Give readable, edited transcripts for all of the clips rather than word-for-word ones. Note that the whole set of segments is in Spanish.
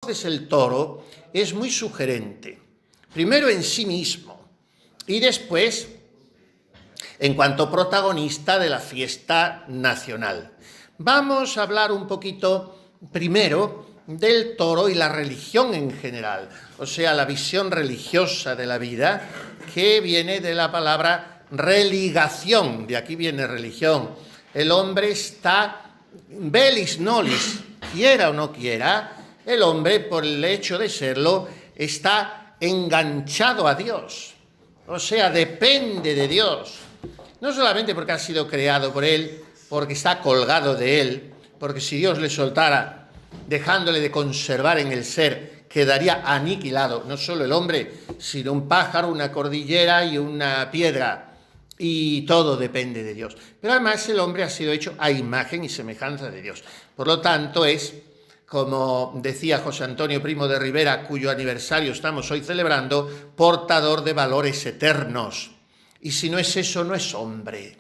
Entonces el toro es muy sugerente, primero en sí mismo y después en cuanto protagonista de la fiesta nacional. Vamos a hablar un poquito primero del toro y la religión en general, o sea, la visión religiosa de la vida, que viene de la palabra religación, de aquí viene religión. El hombre está velis nolis, quiera o no quiera, el hombre, por el hecho de serlo, está enganchado a Dios, o sea, depende de Dios. No solamente porque ha sido creado por Él, porque está colgado de Él, porque si Dios le soltara, dejándole de conservar en el ser, quedaría aniquilado, no solo el hombre, sino un pájaro, una cordillera y una piedra, y todo depende de Dios. Pero además el hombre ha sido hecho a imagen y semejanza de Dios. Por lo tanto es, como decía José Antonio Primo de Rivera, cuyo aniversario estamos hoy celebrando, portador de valores eternos. Y si no es eso, no es hombre.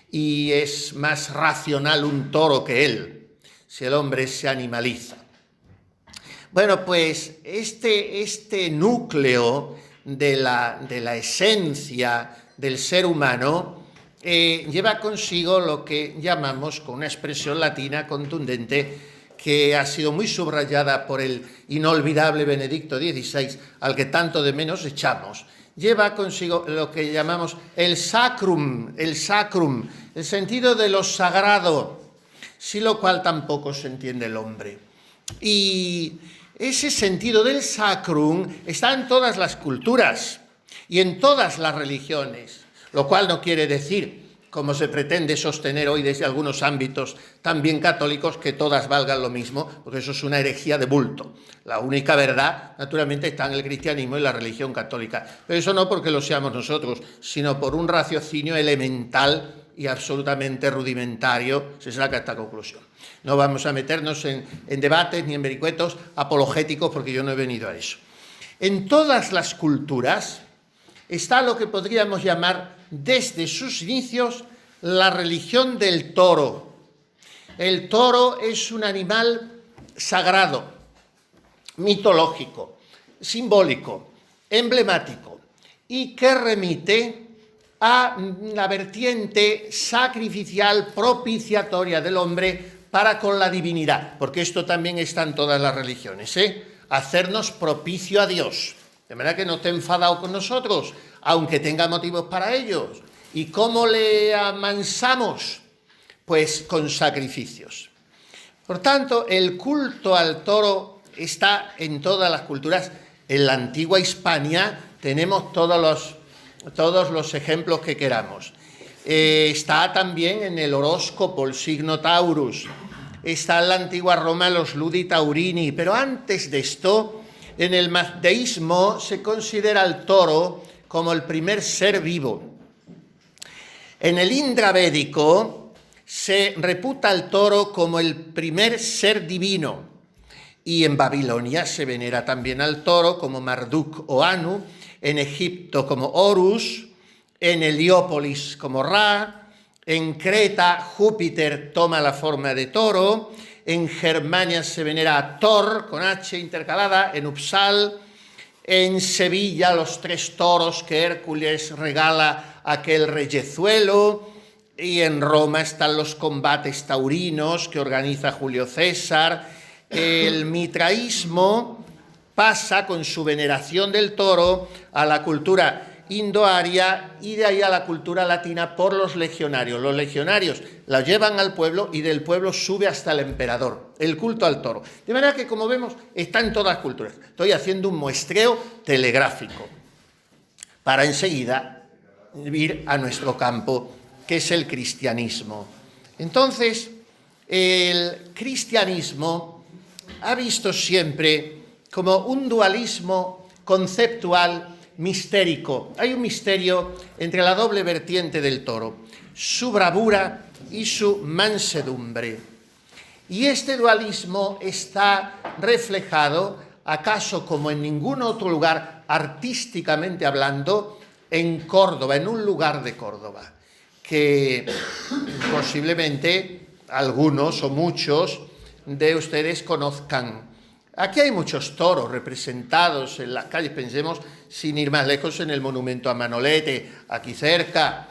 Y es más racional un toro que él, si el hombre se animaliza. Bueno, pues este núcleo de la esencia del ser humano lleva consigo lo que llamamos, con una expresión latina contundente, que ha sido muy subrayada por el inolvidable Benedicto XVI, al que tanto de menos echamos. Lleva consigo lo que llamamos el sacrum, el sentido de lo sagrado, sin lo cual tampoco se entiende el hombre. Y ese sentido del sacrum está en todas las culturas y en todas las religiones, lo cual no quiere decir, como se pretende sostener hoy desde algunos ámbitos también católicos, que todas valgan lo mismo, porque eso es una herejía de bulto. La única verdad, naturalmente, está en el cristianismo y la religión católica. Pero eso no porque lo seamos nosotros, sino por un raciocinio elemental y absolutamente rudimentario, se saca esta conclusión. No vamos a meternos en debates ni en vericuetos apologéticos, porque yo no he venido a eso. En todas las culturas está lo que podríamos llamar, desde sus inicios, la religión del toro. El toro es un animal sagrado, mitológico, simbólico, emblemático, y que remite a la vertiente sacrificial propiciatoria del hombre para con la divinidad, porque esto también está en todas las religiones, hacernos propicio a Dios, de manera que no esté enfadado con nosotros, aunque tenga motivos para ellos. ¿Y cómo le amansamos? Pues con sacrificios. Por tanto, el culto al toro está en todas las culturas. En la antigua Hispania tenemos todos los ejemplos que queramos. Está también en el horóscopo, el signo Taurus. Está en la antigua Roma los Ludi Taurini. Pero antes de esto, en el mazdeísmo se considera al toro como el primer ser vivo. En el Indra védico se reputa al toro como el primer ser divino. Y en Babilonia se venera también al toro como Marduk o Anu, en Egipto como Horus, en Heliópolis como Ra, en Creta Júpiter toma la forma de toro, en Germania se venera a Thor, con H intercalada, en Upsal, en Sevilla los 3 toros que Hércules regala a aquel reyezuelo, y en Roma están los combates taurinos que organiza Julio César. El mitraísmo pasa con su veneración del toro a la cultura indoaria y de ahí a la cultura latina por los legionarios. Los legionarios la llevan al pueblo y del pueblo sube hasta el emperador, el culto al toro. De manera que, como vemos, está en todas las culturas. Estoy haciendo un muestreo telegráfico para enseguida ir a nuestro campo, que es el cristianismo. Entonces, el cristianismo ha visto siempre como un dualismo conceptual mistérico. Hay un misterio entre la doble vertiente del toro, su bravura y su mansedumbre. Y este dualismo está reflejado, acaso como en ningún otro lugar, artísticamente hablando, en Córdoba, en un lugar de Córdoba, que posiblemente algunos o muchos de ustedes conozcan. Aquí hay muchos toros representados en las calles, pensemos, sin ir más lejos, en el monumento a Manolete, aquí cerca,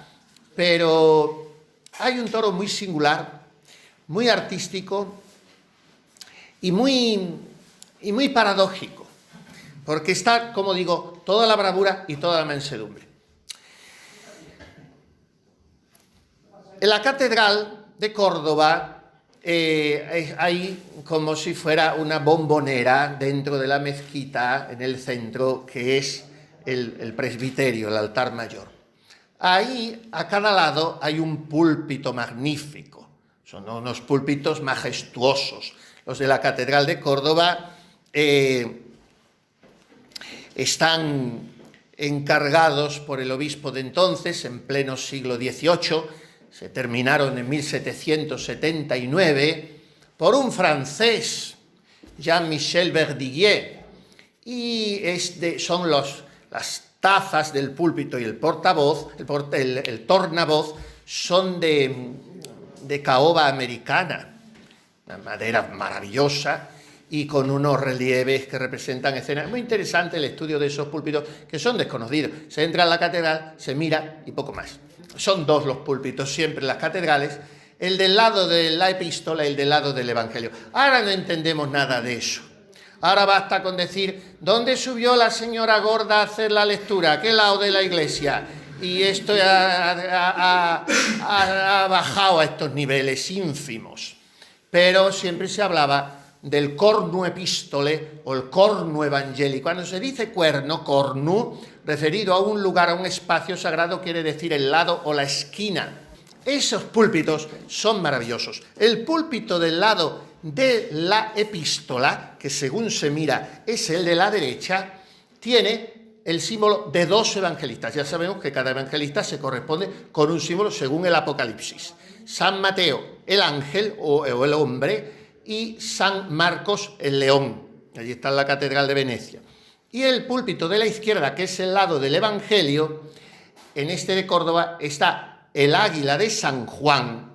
pero hay un toro muy singular, muy artístico y muy paradójico, porque está, como digo, toda la bravura y toda la mansedumbre. En la catedral de Córdoba hay como si fuera una bombonera dentro de la mezquita en el centro, que es el presbiterio, el altar mayor. Ahí, a cada lado, hay un púlpito magnífico. Son unos púlpitos majestuosos. Los de la catedral de Córdoba están encargados por el obispo de entonces, en pleno siglo XVIII, se terminaron en 1779, por un francés, Jean-Michel Verdiguier, y son las tazas del púlpito y el portavoz, el tornavoz, son de caoba americana, una madera maravillosa, y con unos relieves que representan escenas. Muy interesante el estudio de esos púlpitos, que son desconocidos. Se entra en la catedral, se mira y poco más. Son dos los púlpitos siempre en las catedrales, el del lado de la epístola y el del lado del evangelio. Ahora no entendemos nada de eso. Ahora basta con decir, ¿dónde subió la señora gorda a hacer la lectura? ¿A qué lado de la iglesia? Y esto ha bajado a estos niveles ínfimos. Pero siempre se hablaba del cornu epístole o el cornu evangelico. Cuando se dice cuerno, cornu, referido a un lugar, a un espacio sagrado, quiere decir el lado o la esquina. Esos púlpitos son maravillosos. El púlpito del lado de la epístola, que según se mira es el de la derecha, tiene el símbolo de dos evangelistas. Ya sabemos que cada evangelista se corresponde con un símbolo según el Apocalipsis. San Mateo, el ángel o el hombre, y San Marcos, el león. Allí está en la Catedral de Venecia. Y el púlpito de la izquierda, que es el lado del Evangelio, en este de Córdoba está el águila de San Juan,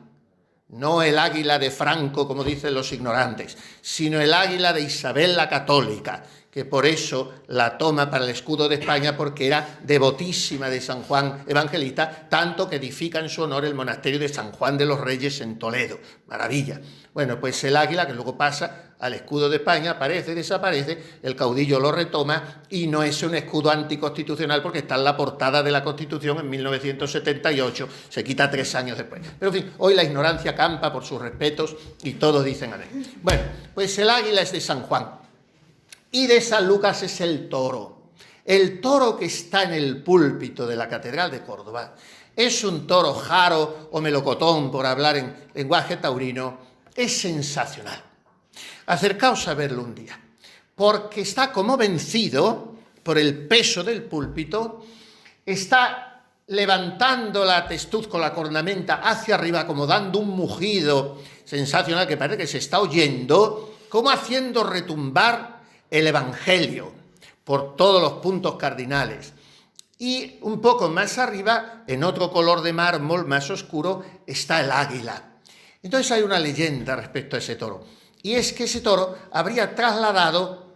no el águila de Franco, como dicen los ignorantes, sino el águila de Isabel la Católica, que por eso la toma para el escudo de España, porque era devotísima de San Juan Evangelista, tanto que edifica en su honor el monasterio de San Juan de los Reyes en Toledo. Maravilla. Bueno, pues el águila, que luego pasa al escudo de España, aparece, desaparece, el caudillo lo retoma y no es un escudo anticonstitucional porque está en la portada de la Constitución en 1978, se quita 3 años después. Pero en fin, hoy la ignorancia campa por sus respetos y todos dicen amén. Bueno, pues el águila es de San Juan. Y de San Lucas es el toro. El toro que está en el púlpito de la Catedral de Córdoba es un toro jaro o melocotón, por hablar en lenguaje taurino, es sensacional. Acercaos a verlo un día, porque está como vencido por el peso del púlpito, está levantando la testuz con la cornamenta hacia arriba, como dando un mugido sensacional que parece que se está oyendo, como haciendo retumbar el Evangelio por todos los puntos cardinales. Y un poco más arriba, en otro color de mármol más oscuro, está el águila. Entonces hay una leyenda respecto a ese toro, y es que ese toro habría trasladado,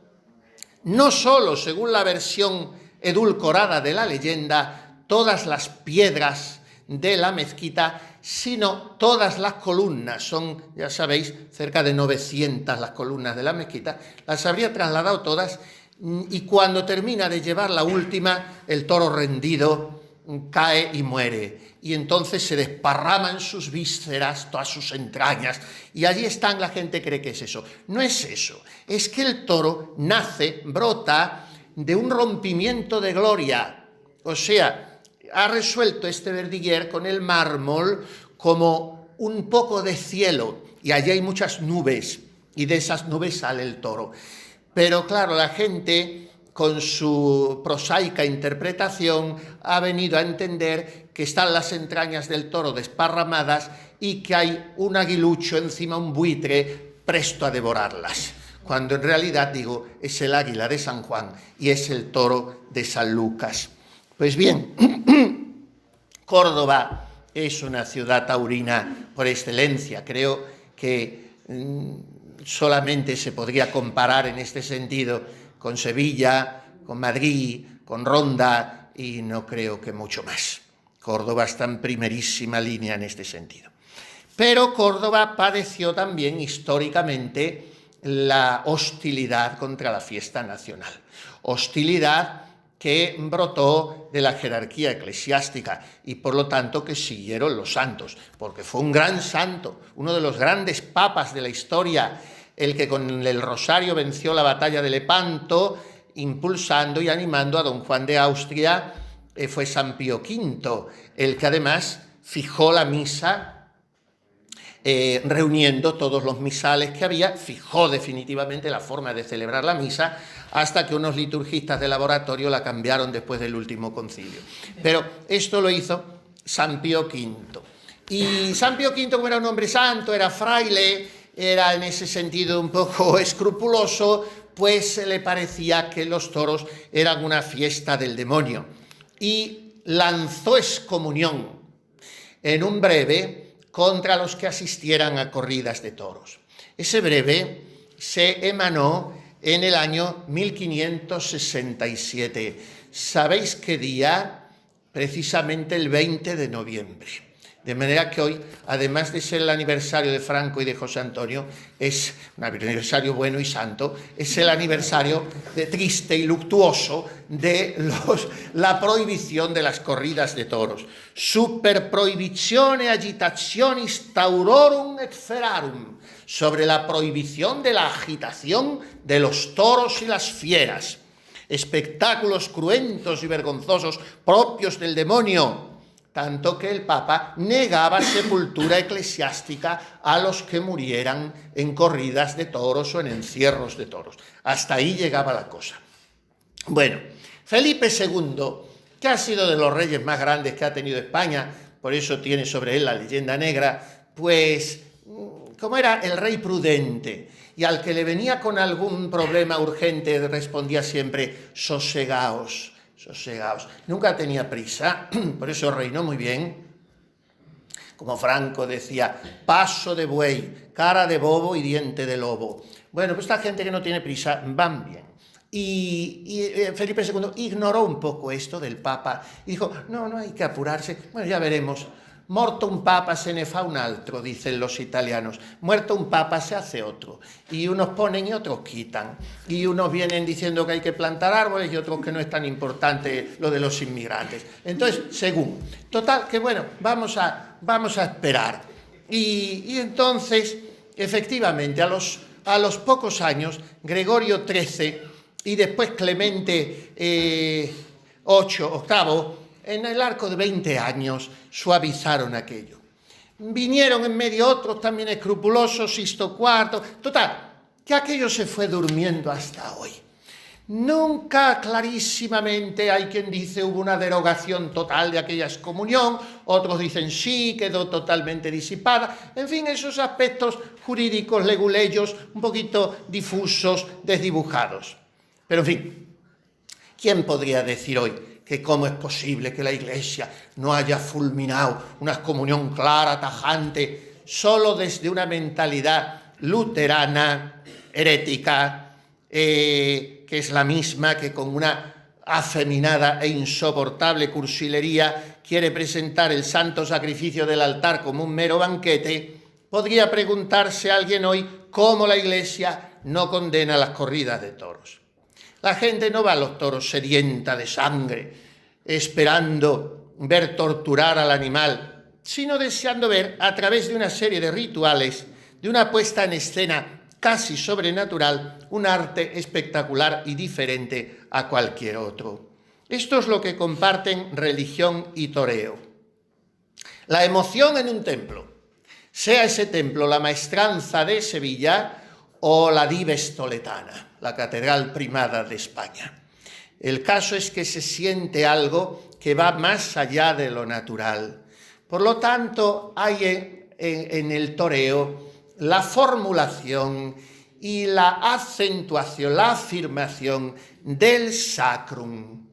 no solo según la versión edulcorada de la leyenda, todas las piedras de la mezquita, sino todas las columnas. Son, ya sabéis, cerca de 900 las columnas de la mezquita, las habría trasladado todas, y cuando termina de llevar la última, el toro rendido cae y muere. Y entonces se desparraman sus vísceras, todas sus entrañas, y allí están, la gente cree que es eso. No es eso, es que el toro nace, brota de un rompimiento de gloria. O sea, ha resuelto este Verdiguier con el mármol como un poco de cielo, y allí hay muchas nubes, y de esas nubes sale el toro. Pero claro, la gente, con su prosaica interpretación, ha venido a entender que están las entrañas del toro desparramadas y que hay un aguilucho encima, un buitre, presto a devorarlas. Cuando en realidad, digo, es el águila de San Juan y es el toro de San Lucas. Pues bien, Córdoba es una ciudad taurina por excelencia. Creo que solamente se podría comparar en este sentido con Sevilla, con Madrid, con Ronda y no creo que mucho más. Córdoba está en primerísima línea en este sentido. Pero Córdoba padeció también históricamente la hostilidad contra la fiesta nacional. Hostilidad que brotó de la jerarquía eclesiástica y por lo tanto que siguieron los santos, porque fue un gran santo, uno de los grandes papas de la historia, el que con el rosario venció la batalla de Lepanto, impulsando y animando a don Juan de Austria, fue San Pío V, el que además fijó la misa, reuniendo todos los misales que había, fijó definitivamente la forma de celebrar la misa, hasta que unos liturgistas de laboratorio la cambiaron después del último concilio. Pero esto lo hizo San Pío V. Y San Pío V, como era un hombre santo, era fraile, era en ese sentido un poco escrupuloso, pues le parecía que los toros eran una fiesta del demonio. Y lanzó excomunión en un breve contra los que asistieran a corridas de toros. Ese breve se emanó en el año 1567. ¿Sabéis qué día? Precisamente el 20 de noviembre. De manera que hoy, además de ser el aniversario de Franco y de José Antonio, es un aniversario bueno y santo, es el aniversario triste y luctuoso de la prohibición de las corridas de toros. Super prohibitione agitationis taurorum et ferarum, sobre la prohibición de la agitación de los toros y las fieras. Espectáculos cruentos y vergonzosos propios del demonio, tanto que el Papa negaba sepultura eclesiástica a los que murieran en corridas de toros o en encierros de toros. Hasta ahí llegaba la cosa. Bueno, Felipe II, que ha sido de los reyes más grandes que ha tenido España, por eso tiene sobre él la leyenda negra, pues como era el rey prudente y al que le venía con algún problema urgente respondía siempre: sosegaos, sosegaos. Nunca tenía prisa, por eso reinó muy bien. Como Franco decía: paso de buey, cara de bobo y diente de lobo. Bueno, pues esta gente que no tiene prisa van bien. Y Felipe II ignoró un poco esto del Papa y dijo: no hay que apurarse, bueno, ya veremos. Morto un papa se ne fa un altro, dicen los italianos. Muerto un papa se hace otro. Y unos ponen y otros quitan. Y unos vienen diciendo que hay que plantar árboles y otros que no es tan importante lo de los inmigrantes. Entonces, según. Total, que bueno, vamos a esperar. Y entonces, efectivamente, a los pocos años, Gregorio XIII y después Clemente VIII, en el arco de 20 años, suavizaron aquello. Vinieron en medio otros también escrupulosos, Sixto IV, total, que aquello se fue durmiendo hasta hoy. Nunca clarísimamente, hay quien dice hubo una derogación total de aquella excomunión, otros dicen sí, quedó totalmente disipada, en fin, esos aspectos jurídicos leguleyos un poquito difusos, desdibujados. Pero en fin, ¿quién podría decir hoy que cómo es posible que la Iglesia no haya fulminado una excomunión clara, tajante, solo desde una mentalidad luterana, herética, que es la misma que con una afeminada e insoportable cursilería quiere presentar el santo sacrificio del altar como un mero banquete? Podría preguntarse alguien hoy cómo la Iglesia no condena las corridas de toros. La gente no va a los toros sedienta de sangre, esperando ver torturar al animal, sino deseando ver, a través de una serie de rituales, de una puesta en escena casi sobrenatural, un arte espectacular y diferente a cualquier otro. Esto es lo que comparten religión y toreo. La emoción en un templo, sea ese templo la Maestranza de Sevilla o la Dives Toledana, la catedral primada de España. El caso es que se siente algo que va más allá de lo natural. Por lo tanto, hay en el toreo la formulación y la acentuación, la afirmación del sacrum,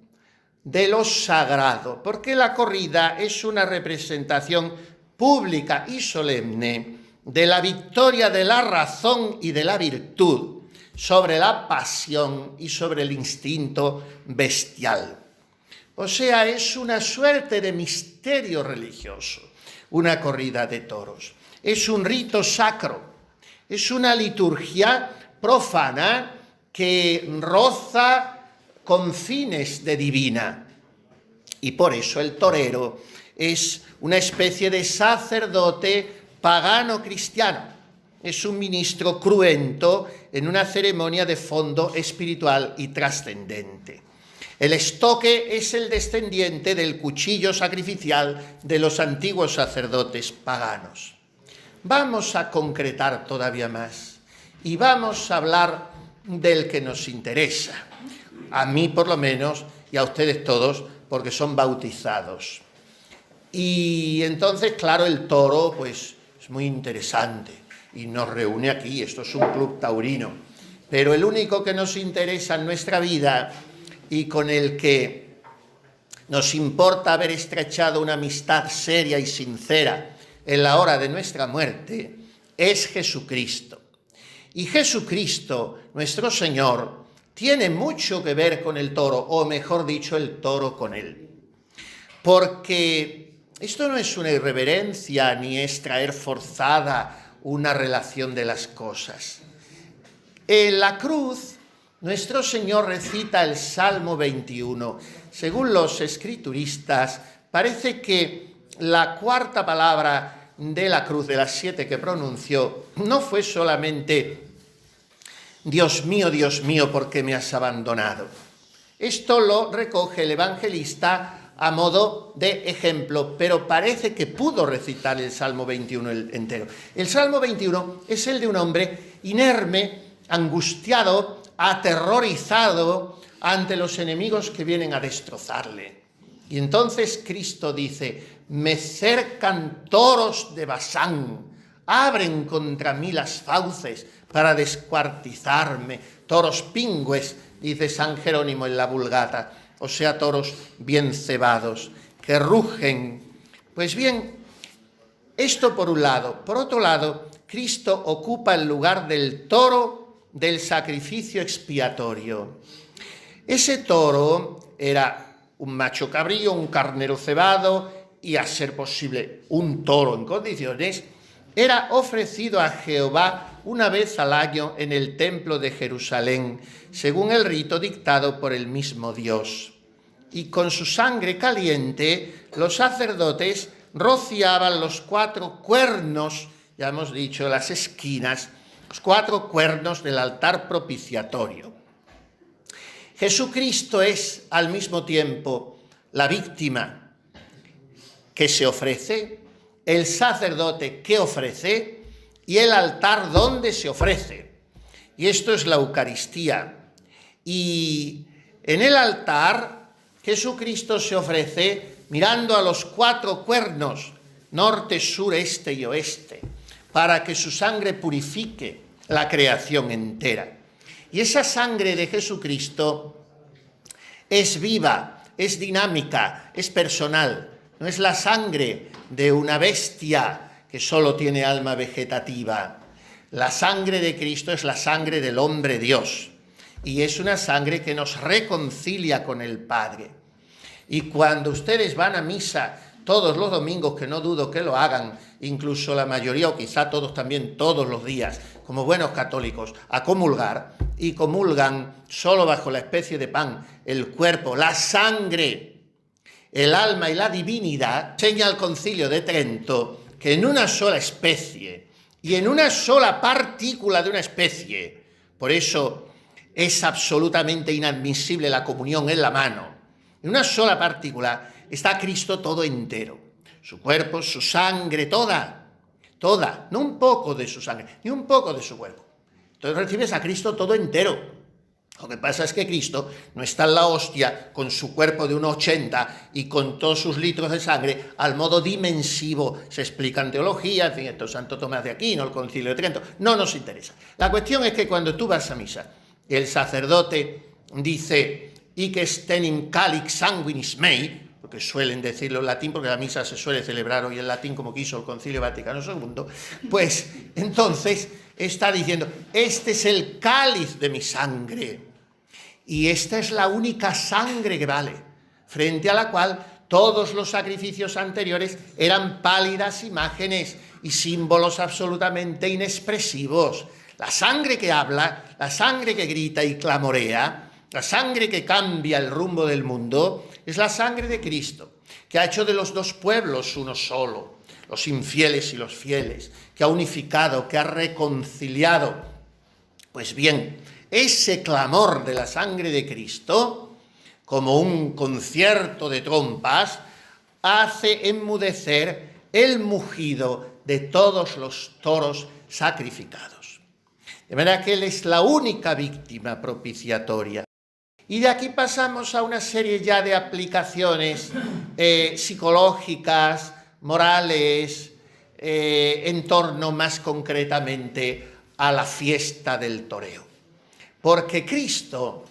de lo sagrado, porque la corrida es una representación pública y solemne de la victoria de la razón y de la virtud sobre la pasión y sobre el instinto bestial. O sea, es una suerte de misterio religioso, una corrida de toros. Es un rito sacro, es una liturgia profana que roza con fines de divina. Y por eso el torero es una especie de sacerdote pagano cristiano. Es un ministro cruento en una ceremonia de fondo espiritual y trascendente. El estoque es el descendiente del cuchillo sacrificial de los antiguos sacerdotes paganos. Vamos a concretar todavía más y vamos a hablar del que nos interesa. A mí por lo menos y a ustedes todos porque son bautizados. Y entonces, claro, el toro pues es muy interesante y nos reúne aquí. Esto es un club taurino. Pero el único que nos interesa en nuestra vida y con el que nos importa haber estrechado una amistad seria y sincera en la hora de nuestra muerte, es Jesucristo. Y Jesucristo, nuestro Señor, tiene mucho que ver con el toro, o mejor dicho, el toro con él. Porque esto no es una irreverencia ni es traer forzada una relación de las cosas. En la cruz, nuestro Señor recita el Salmo 21. Según los escrituristas, parece que la cuarta palabra de la cruz, de las 7 que pronunció, no fue solamente Dios mío, ¿por qué me has abandonado? Esto lo recoge el evangelista a modo de ejemplo, pero parece que pudo recitar el Salmo 21 entero. El Salmo 21 es el de un hombre inerme, angustiado, aterrorizado ante los enemigos que vienen a destrozarle. Y entonces Cristo dice: me cercan toros de Basán, abren contra mí las fauces para descuartizarme, toros pingües, dice San Jerónimo en la Vulgata, o sea, toros bien cebados, que rugen. Pues bien, esto por un lado. Por otro lado, Cristo ocupa el lugar del toro del sacrificio expiatorio. Ese toro era un macho cabrío, un carnero cebado y, a ser posible, un toro en condiciones. Era ofrecido a Jehová una vez al año en el templo de Jerusalén, según el rito dictado por el mismo Dios. Y con su sangre caliente, los sacerdotes rociaban los 4 cuernos, ya hemos dicho, las esquinas, los 4 cuernos del altar propiciatorio. Jesucristo es al mismo tiempo la víctima que se ofrece, el sacerdote que ofrece y el altar donde se ofrece. Y esto es la Eucaristía. Y en el altar Jesucristo se ofrece mirando a los 4 cuernos, norte, sur, este y oeste, para que su sangre purifique la creación entera. Y esa sangre de Jesucristo es viva, es dinámica, es personal. No es la sangre de una bestia que solo tiene alma vegetativa. La sangre de Cristo es la sangre del hombre Dios. Y es una sangre que nos reconcilia con el Padre. Y cuando ustedes van a misa todos los domingos, que no dudo que lo hagan, incluso la mayoría o quizá todos también todos los días, como buenos católicos, a comulgar, y comulgan solo bajo la especie de pan, el cuerpo, la sangre, el alma y la divinidad, enseña el Concilio de Trento que en una sola especie y en una sola partícula de una especie, por eso es absolutamente inadmisible la comunión en la mano, en una sola partícula está Cristo todo entero, su cuerpo, su sangre, toda, no un poco de su sangre, ni un poco de su cuerpo. Entonces recibes a Cristo todo entero. Lo que pasa es que Cristo no está en la hostia con su cuerpo de 1,80 y con todos sus litros de sangre al modo dimensivo. Se explica en teología, en fin, esto es Santo Tomás de Aquino, el Concilio de Trento. No nos interesa. La cuestión es que cuando tú vas a misa, el sacerdote dice: «Ic estenim calix sanguinis mei», porque suelen decirlo en latín, porque la misa se suele celebrar hoy en latín como quiso el Concilio Vaticano II, pues entonces está diciendo, este es el cáliz de mi sangre, y esta es la única sangre que vale, frente a la cual todos los sacrificios anteriores eran pálidas imágenes y símbolos absolutamente inexpresivos. La sangre que habla, la sangre que grita y clamorea, la sangre que cambia el rumbo del mundo, es la sangre de Cristo, que ha hecho de los dos pueblos uno solo, los infieles y los fieles, que ha unificado, que ha reconciliado. Pues bien, ese clamor de la sangre de Cristo, como un concierto de trompas, hace enmudecer el mugido de todos los toros sacrificados. De manera que Él es la única víctima propiciatoria. Y de aquí pasamos a una serie ya de aplicaciones psicológicas, morales, en torno más concretamente a la fiesta del toreo. Porque Cristo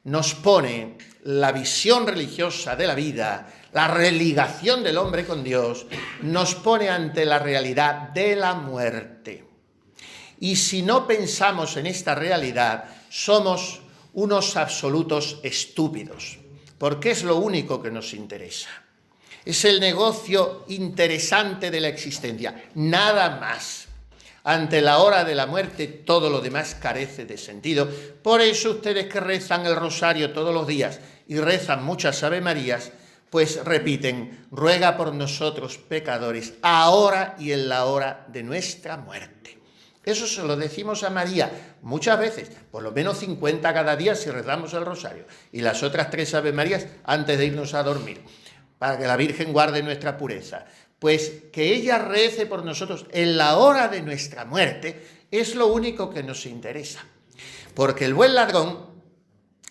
nos pone la visión religiosa de la vida, la religación del hombre con Dios, nos pone ante la realidad de la muerte. Y si no pensamos en esta realidad, somos unos absolutos estúpidos, porque es lo único que nos interesa. Es el negocio interesante de la existencia, nada más. Ante la hora de la muerte, todo lo demás carece de sentido. Por eso ustedes que rezan el rosario todos los días y rezan muchas avemarías, pues repiten, ruega por nosotros pecadores, ahora y en la hora de nuestra muerte. Eso se lo decimos a María muchas veces, por lo menos 50 cada día si rezamos el rosario, y las otras 3 avemarías antes de irnos a dormir, para que la Virgen guarde nuestra pureza. Pues que ella rece por nosotros en la hora de nuestra muerte es lo único que nos interesa. Porque el buen ladrón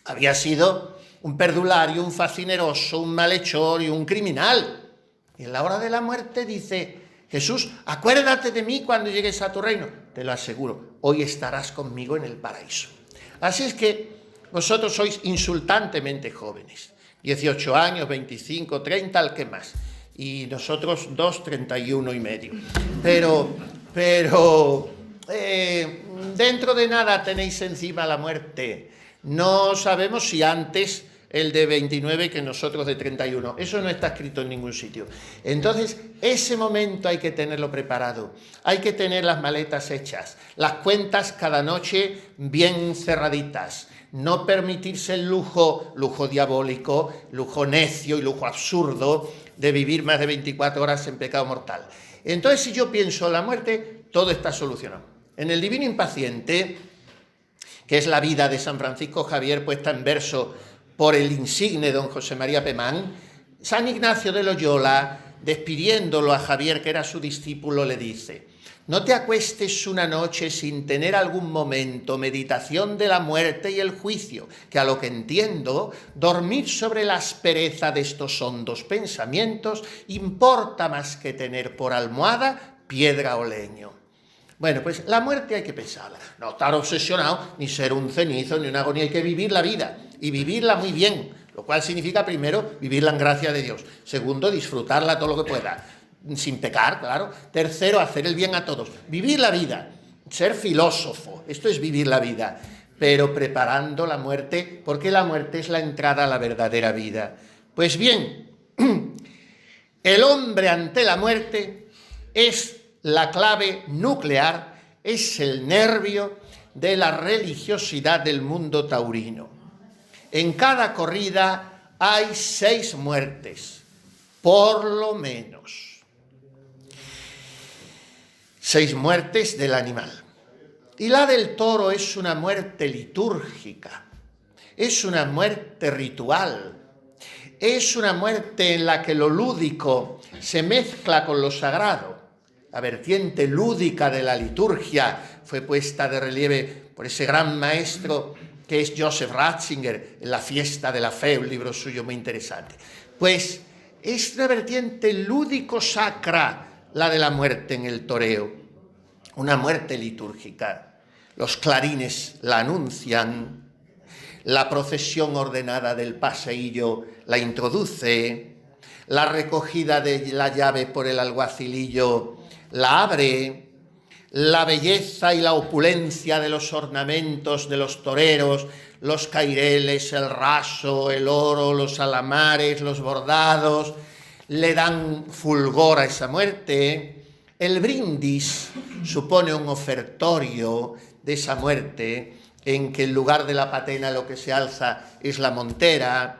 había sido un perdulario, un facineroso, un malhechor y un criminal. Y en la hora de la muerte dice, Jesús, acuérdate de mí cuando llegues a tu reino. Te lo aseguro, hoy estarás conmigo en el paraíso. Así es que vosotros sois insultantemente jóvenes. 18 años, 25, 30, al que más. Y nosotros 2, 31 y medio. Pero dentro de nada tenéis encima la muerte. No sabemos si antes el de 29 que nosotros de 31. Eso no está escrito en ningún sitio. Entonces, ese momento hay que tenerlo preparado. Hay que tener las maletas hechas, las cuentas cada noche bien cerraditas. No permitirse el lujo diabólico, lujo necio y lujo absurdo de vivir más de 24 horas en pecado mortal. Entonces, si yo pienso en la muerte, todo está solucionado. En el Divino Impaciente, que es la vida de San Francisco Javier puesta en verso por el insigne don José María Pemán, San Ignacio de Loyola, despidiéndolo a Javier, que era su discípulo, le dice: no te acuestes una noche sin tener algún momento meditación de la muerte y el juicio, que a lo que entiendo, dormir sobre la aspereza de estos hondos pensamientos importa más que tener por almohada piedra o leño. Bueno, pues la muerte hay que pensarla, no estar obsesionado, ni ser un cenizo, ni una agonía, hay que vivir la vida, y vivirla muy bien, lo cual significa, primero, vivirla en gracia de Dios, segundo, disfrutarla todo lo que pueda, sin pecar, claro. Tercero, hacer el bien a todos. Vivir la vida, ser filósofo, esto es vivir la vida, pero preparando la muerte, porque la muerte es la entrada a la verdadera vida. Pues bien, el hombre ante la muerte es la clave nuclear, es el nervio de la religiosidad del mundo taurino. En cada corrida hay 6 muertes, por lo menos. 6 muertes del animal. Y la del toro es una muerte litúrgica, es una muerte ritual, es una muerte en la que lo lúdico se mezcla con lo sagrado. La vertiente lúdica de la liturgia fue puesta de relieve por ese gran maestro que es Joseph Ratzinger en La fiesta de la fe, un libro suyo muy interesante. Pues es una vertiente lúdico-sacra la de la muerte en el toreo, una muerte litúrgica. Los clarines la anuncian, la procesión ordenada del paseillo la introduce, la recogida de la llave por el alguacilillo la abre, la belleza y la opulencia de los ornamentos de los toreros, los caireles, el raso, el oro, los alamares, los bordados, le dan fulgor a esa muerte. El brindis supone un ofertorio de esa muerte, en que en lugar de la patena lo que se alza es la montera,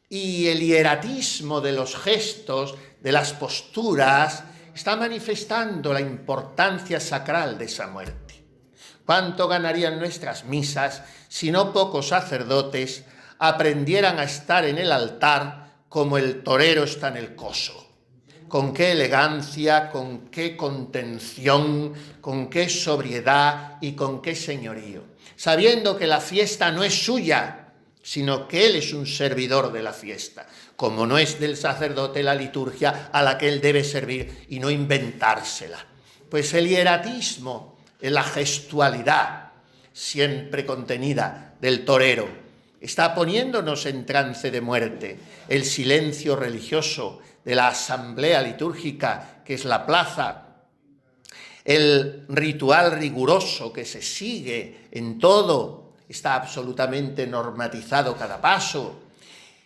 y el hieratismo de los gestos, de las posturas, está manifestando la importancia sacral de esa muerte. ¿Cuánto ganarían nuestras misas si no pocos sacerdotes aprendieran a estar en el altar como el torero está en el coso? Con qué elegancia, con qué contención, con qué sobriedad y con qué señorío, sabiendo que la fiesta no es suya, sino que él es un servidor de la fiesta, como no es del sacerdote la liturgia a la que él debe servir y no inventársela. Pues el hieratismo, la gestualidad siempre contenida del torero, está poniéndonos en trance de muerte. El silencio religioso de la asamblea litúrgica, que es la plaza, el ritual riguroso que se sigue en todo, está absolutamente normatizado cada paso,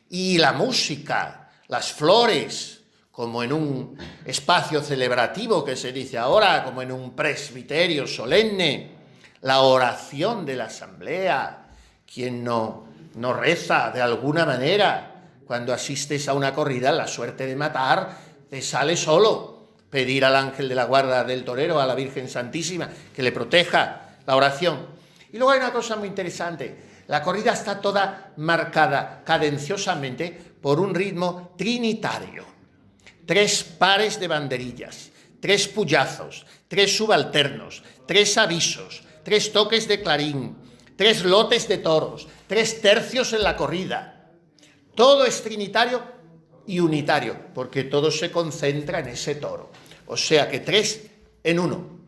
y la música, las flores, como en un espacio celebrativo que se dice ahora, como en un presbiterio solemne, la oración de la asamblea. Quien no reza de alguna manera cuando asistes a una corrida, la suerte de matar te sale solo. Pedir al ángel de la guarda del torero, a la Virgen Santísima, que le proteja, la oración. Y luego hay una cosa muy interesante. La corrida está toda marcada cadenciosamente por un ritmo trinitario. 3 pares de banderillas, 3 puyazos, 3 subalternos, 3 avisos, 3 toques de clarín, 3 lotes de toros, 3 tercios en la corrida. Todo es trinitario y unitario, porque todo se concentra en ese toro. O sea que 3 en 1.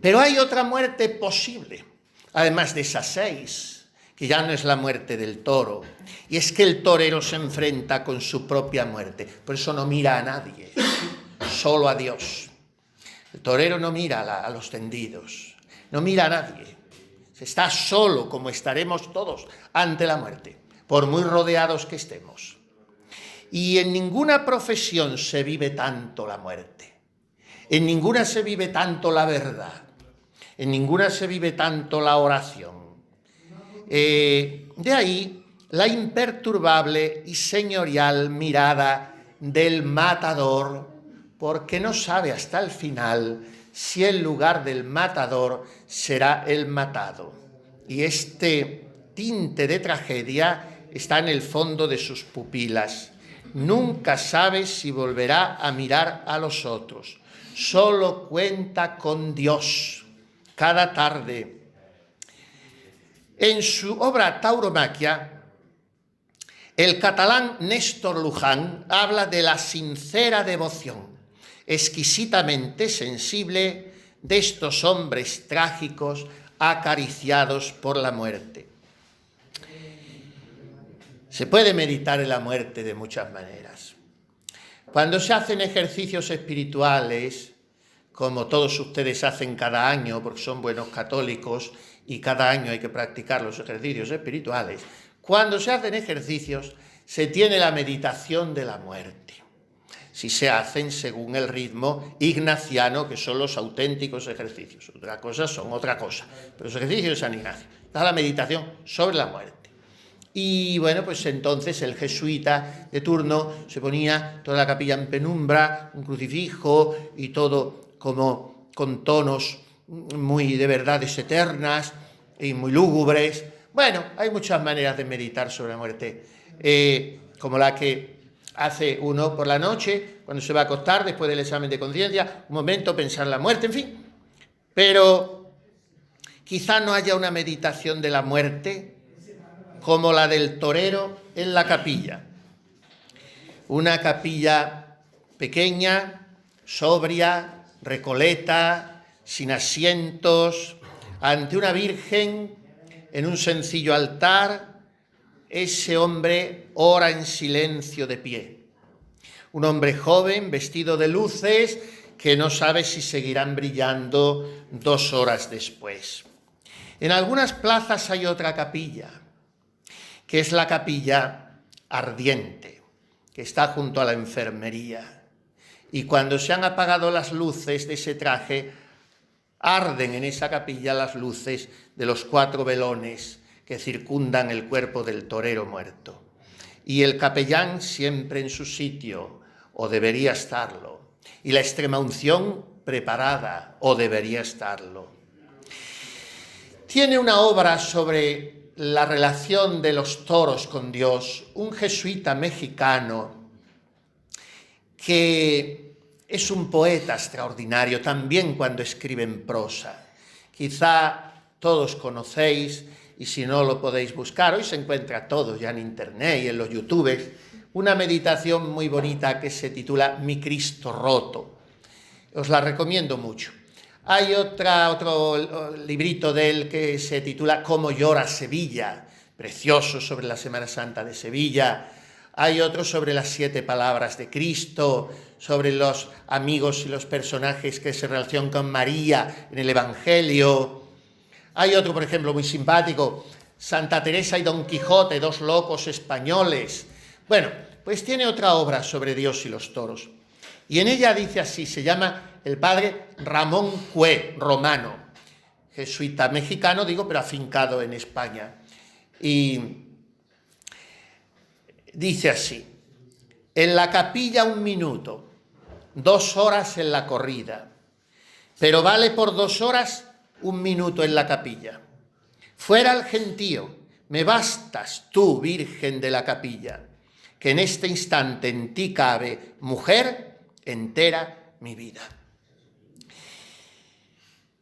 Pero hay otra muerte posible, además de esas 6, que ya no es la muerte del toro, y es que el torero se enfrenta con su propia muerte. Por eso no mira a nadie, solo a Dios. El torero no mira a los tendidos, no mira a nadie. Está solo, como estaremos todos, ante la muerte, por muy rodeados que estemos. Y en ninguna profesión se vive tanto la muerte, en ninguna se vive tanto la verdad, en ninguna se vive tanto la oración. De ahí la imperturbable y señorial mirada del matador, porque no sabe hasta el final si el lugar del matador será el matado. Y este tinte de tragedia está en el fondo de sus pupilas. Nunca sabe si volverá a mirar a los otros. Solo cuenta con Dios. Cada tarde. En su obra Tauromaquia, el catalán Néstor Luján habla de la sincera devoción, exquisitamente sensible, de estos hombres trágicos acariciados por la muerte. Se puede meditar en la muerte de muchas maneras. Cuando se hacen ejercicios espirituales, como todos ustedes hacen cada año, porque son buenos católicos, y cada año hay que practicar los ejercicios espirituales, cuando se hacen ejercicios se tiene la meditación de la muerte. Si se hacen según el ritmo ignaciano, que son los auténticos ejercicios. Otra cosa son otra cosa, pero los ejercicios de San Ignacio. Está la meditación sobre la muerte. Y bueno, pues entonces el jesuita de turno se ponía toda la capilla en penumbra, un crucifijo y todo como con tonos muy de verdades eternas y muy lúgubres. Bueno, hay muchas maneras de meditar sobre la muerte, como la que hace uno por la noche, cuando se va a acostar después del examen de conciencia, un momento pensar en la muerte, en fin. Pero quizá no haya una meditación de la muerte como la del torero en la capilla. Una capilla pequeña, sobria, recoleta, sin asientos, ante una virgen en un sencillo altar. Ese hombre ora en silencio de pie. Un hombre joven, vestido de luces, que no sabe si seguirán brillando 2 horas después. En algunas plazas hay otra capilla, que es la capilla ardiente, que está junto a la enfermería. Y cuando se han apagado las luces de ese traje, arden en esa capilla las luces de los 4 velones que circundan el cuerpo del torero muerto. Y el capellán siempre en su sitio, o debería estarlo, y la extremaunción preparada, o debería estarlo. Tiene una obra sobre la relación de los toros con Dios, un jesuita mexicano que es un poeta extraordinario, también cuando escribe en prosa. Quizá todos conocéis, y si no lo podéis buscar, hoy se encuentra todo ya en internet y en los youtubes, una meditación muy bonita que se titula Mi Cristo Roto. Os la recomiendo mucho. Hay otro librito de él que se titula Cómo llora Sevilla, precioso, sobre la Semana Santa de Sevilla. Hay otro sobre las 7 palabras de Cristo, sobre los amigos y los personajes que se relacionan con María en el Evangelio. Hay otro, por ejemplo, muy simpático, Santa Teresa y Don Quijote, 2 locos españoles. Bueno, pues tiene otra obra sobre Dios y los toros. Y en ella dice así, se llama el padre Ramón Cue, romano, jesuita mexicano, digo, pero afincado en España. Y dice así: en la capilla 1 minuto, 2 horas en la corrida, pero vale por 2 horas 1 minuto en la capilla. Fuera el gentío, me bastas tú, Virgen de la capilla, que en este instante en ti cabe, mujer, entera mi vida.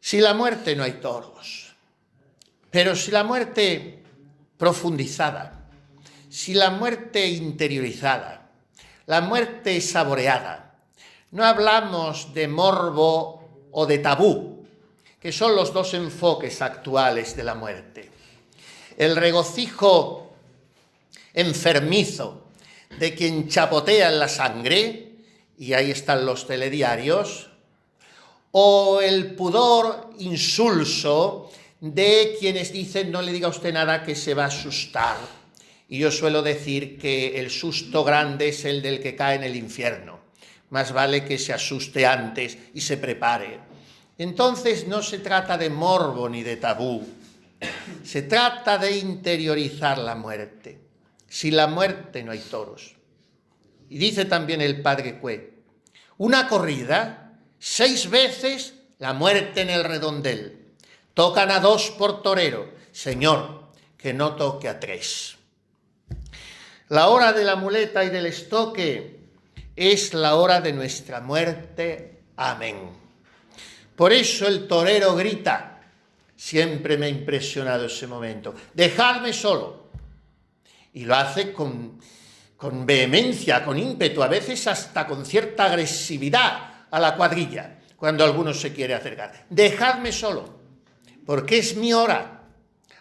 Si la muerte no hay toros, pero si la muerte profundizada, si la muerte interiorizada, la muerte saboreada, no hablamos de morbo o de tabú, que son los 2 enfoques actuales de la muerte. El regocijo enfermizo de quien chapotea en la sangre, y ahí están los telediarios, o el pudor insulso de quienes dicen no le diga usted nada que se va a asustar. Y yo suelo decir que el susto grande es el del que cae en el infierno. Más vale que se asuste antes y se prepare. Entonces no se trata de morbo ni de tabú. Se trata de interiorizar la muerte. Sin la muerte no hay toros. Y dice también el padre Cue, una corrida, 6 veces la muerte en el redondel. Tocan a 2 por torero. Señor, que no toque a 3. La hora de la muleta y del estoque es la hora de nuestra muerte. Amén. Por eso el torero grita. Siempre me ha impresionado ese momento. Dejadme solo. Y lo hace con vehemencia, con ímpetu, a veces hasta con cierta agresividad a la cuadrilla, cuando alguno se quiere acercar. Dejadme solo, porque es mi hora.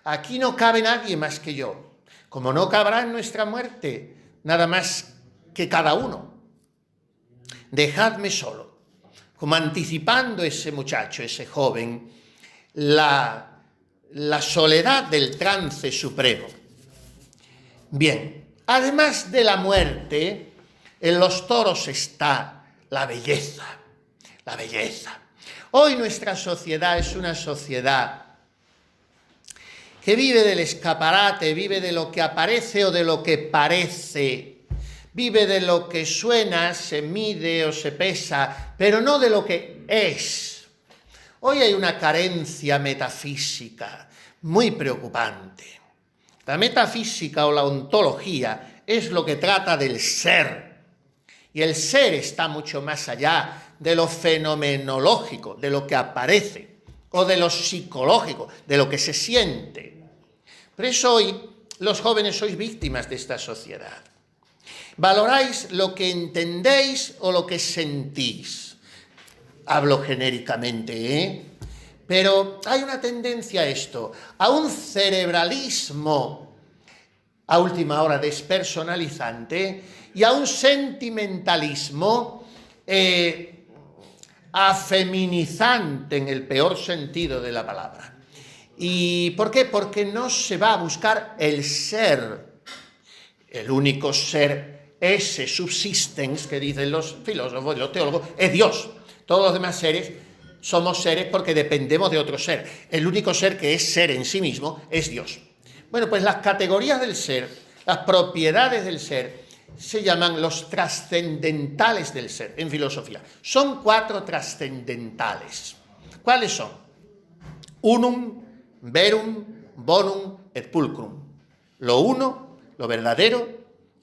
Aquí no cabe nadie más que yo, como no cabrá en nuestra muerte nada más que cada uno. Dejadme solo, como anticipando ese muchacho, ese joven, la soledad del trance supremo. Bien, además de la muerte, en los toros está la belleza. La belleza. Hoy nuestra sociedad es una sociedad que vive del escaparate, vive de lo que aparece o de lo que parece, vive de lo que suena, se mide o se pesa, pero no de lo que es. Hoy hay una carencia metafísica muy preocupante. La metafísica o la ontología es lo que trata del ser, y el ser está mucho más allá de lo fenomenológico, de lo que aparece, o de lo psicológico, de lo que se siente. Por eso hoy los jóvenes sois víctimas de esta sociedad. Valoráis lo que entendéis o lo que sentís. Hablo genéricamente, ¿eh? Pero hay una tendencia a esto, a un cerebralismo, a última hora despersonalizante y a un sentimentalismo afeminizante en el peor sentido de la palabra. ¿Y por qué? Porque no se va a buscar el ser, el único ser, ese subsistens que dicen los filósofos y los teólogos, es Dios. Todos los demás seres somos seres porque dependemos de otro ser. El único ser que es ser en sí mismo es Dios. Bueno, pues las categorías del ser, las propiedades del ser, se llaman los trascendentales del ser en filosofía. Son 4 trascendentales. ¿Cuáles son? Unum, verum, bonum et pulcrum. Lo uno, lo verdadero,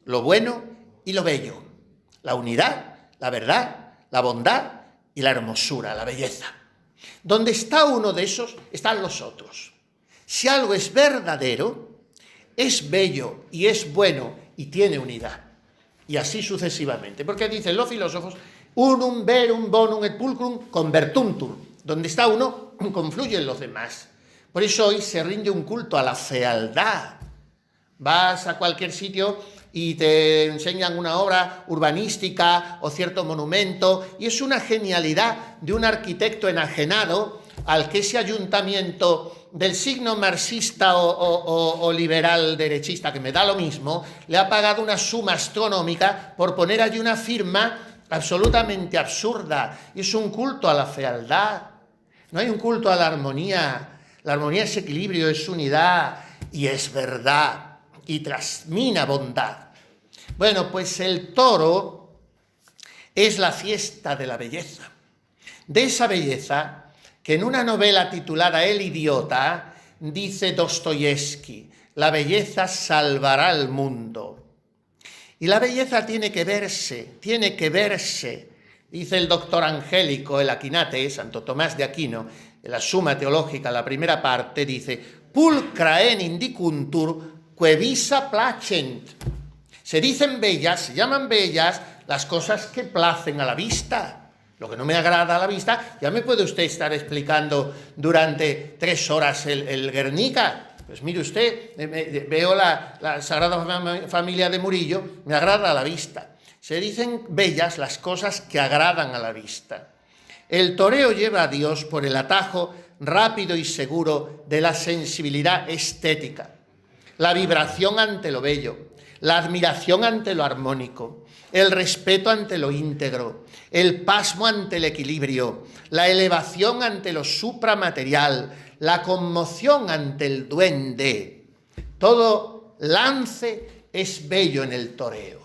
lo bueno y lo bello. La unidad, la verdad, la bondad y la hermosura, la belleza. Donde está uno de esos, están los otros. Si algo es verdadero, es bello y es bueno y tiene unidad. Y así sucesivamente. Porque dicen los filósofos, unum, verum, bonum et pulcrum convertuntur. Donde está uno, confluyen los demás. Por eso hoy se rinde un culto a la fealdad. Vas a cualquier sitio y te enseñan una obra urbanística o cierto monumento, y es una genialidad de un arquitecto enajenado al que ese ayuntamiento del signo marxista o liberal derechista, que me da lo mismo, le ha pagado una suma astronómica por poner allí una firma absolutamente absurda. Y es un culto a la fealdad. No hay un culto a la armonía. La armonía es equilibrio, es unidad y es verdad y transmina bondad. Bueno, pues el toro es la fiesta de la belleza. De esa belleza que en una novela titulada El idiota dice Dostoyevsky, la belleza salvará al mundo. Y la belleza tiene que verse, dice el doctor Angélico, el Aquinate, Santo Tomás de Aquino, en la Suma Teológica, la primera parte, dice, pulcra en indicuntur que visa placent. Se dicen bellas, se llaman bellas las cosas que placen a la vista. Lo que no me agrada a la vista, ya me puede usted estar explicando durante 3 horas el Guernica. Pues mire usted, veo la Sagrada Familia de Murillo, me agrada a la vista. Se dicen bellas las cosas que agradan a la vista. El toreo lleva a Dios por el atajo rápido y seguro de la sensibilidad estética, la vibración ante lo bello, la admiración ante lo armónico, el respeto ante lo íntegro, el pasmo ante el equilibrio, la elevación ante lo supramaterial, la conmoción ante el duende. Todo lance es bello en el toreo.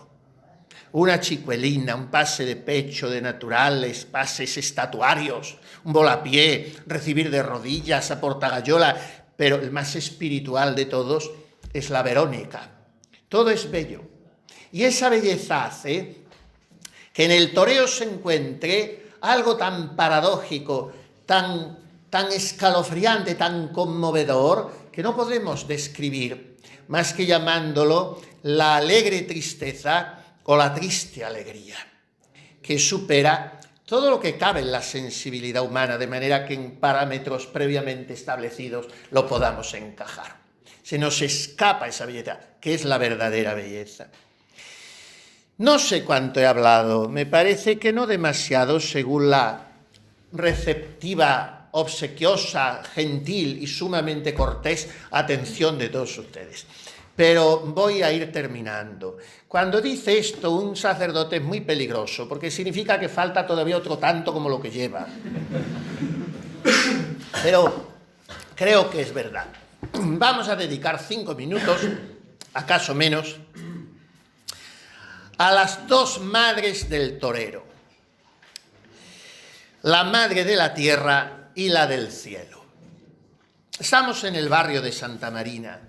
Una chicuelina, un pase de pecho de naturales, pases estatuarios, un volapié, recibir de rodillas a Portagayola, pero el más espiritual de todos es la Verónica. Todo es bello. Y esa belleza hace que en el toreo se encuentre algo tan paradójico, tan escalofriante, tan conmovedor, que no podemos describir, más que llamándolo la alegre tristeza o la triste alegría, que supera todo lo que cabe en la sensibilidad humana, de manera que en parámetros previamente establecidos lo podamos encajar. Se nos escapa esa belleza, que es la verdadera belleza. No sé cuánto he hablado, me parece que no demasiado según la receptiva, obsequiosa, gentil y sumamente cortés atención de todos ustedes. Pero voy a ir terminando. Cuando dice esto un sacerdote es muy peligroso, porque significa que falta todavía otro tanto como lo que lleva. Pero creo que es verdad. Vamos a dedicar 5 minutos, acaso menos, a las 2 madres del torero. La madre de la tierra y la del cielo. Estamos en el barrio de Santa Marina,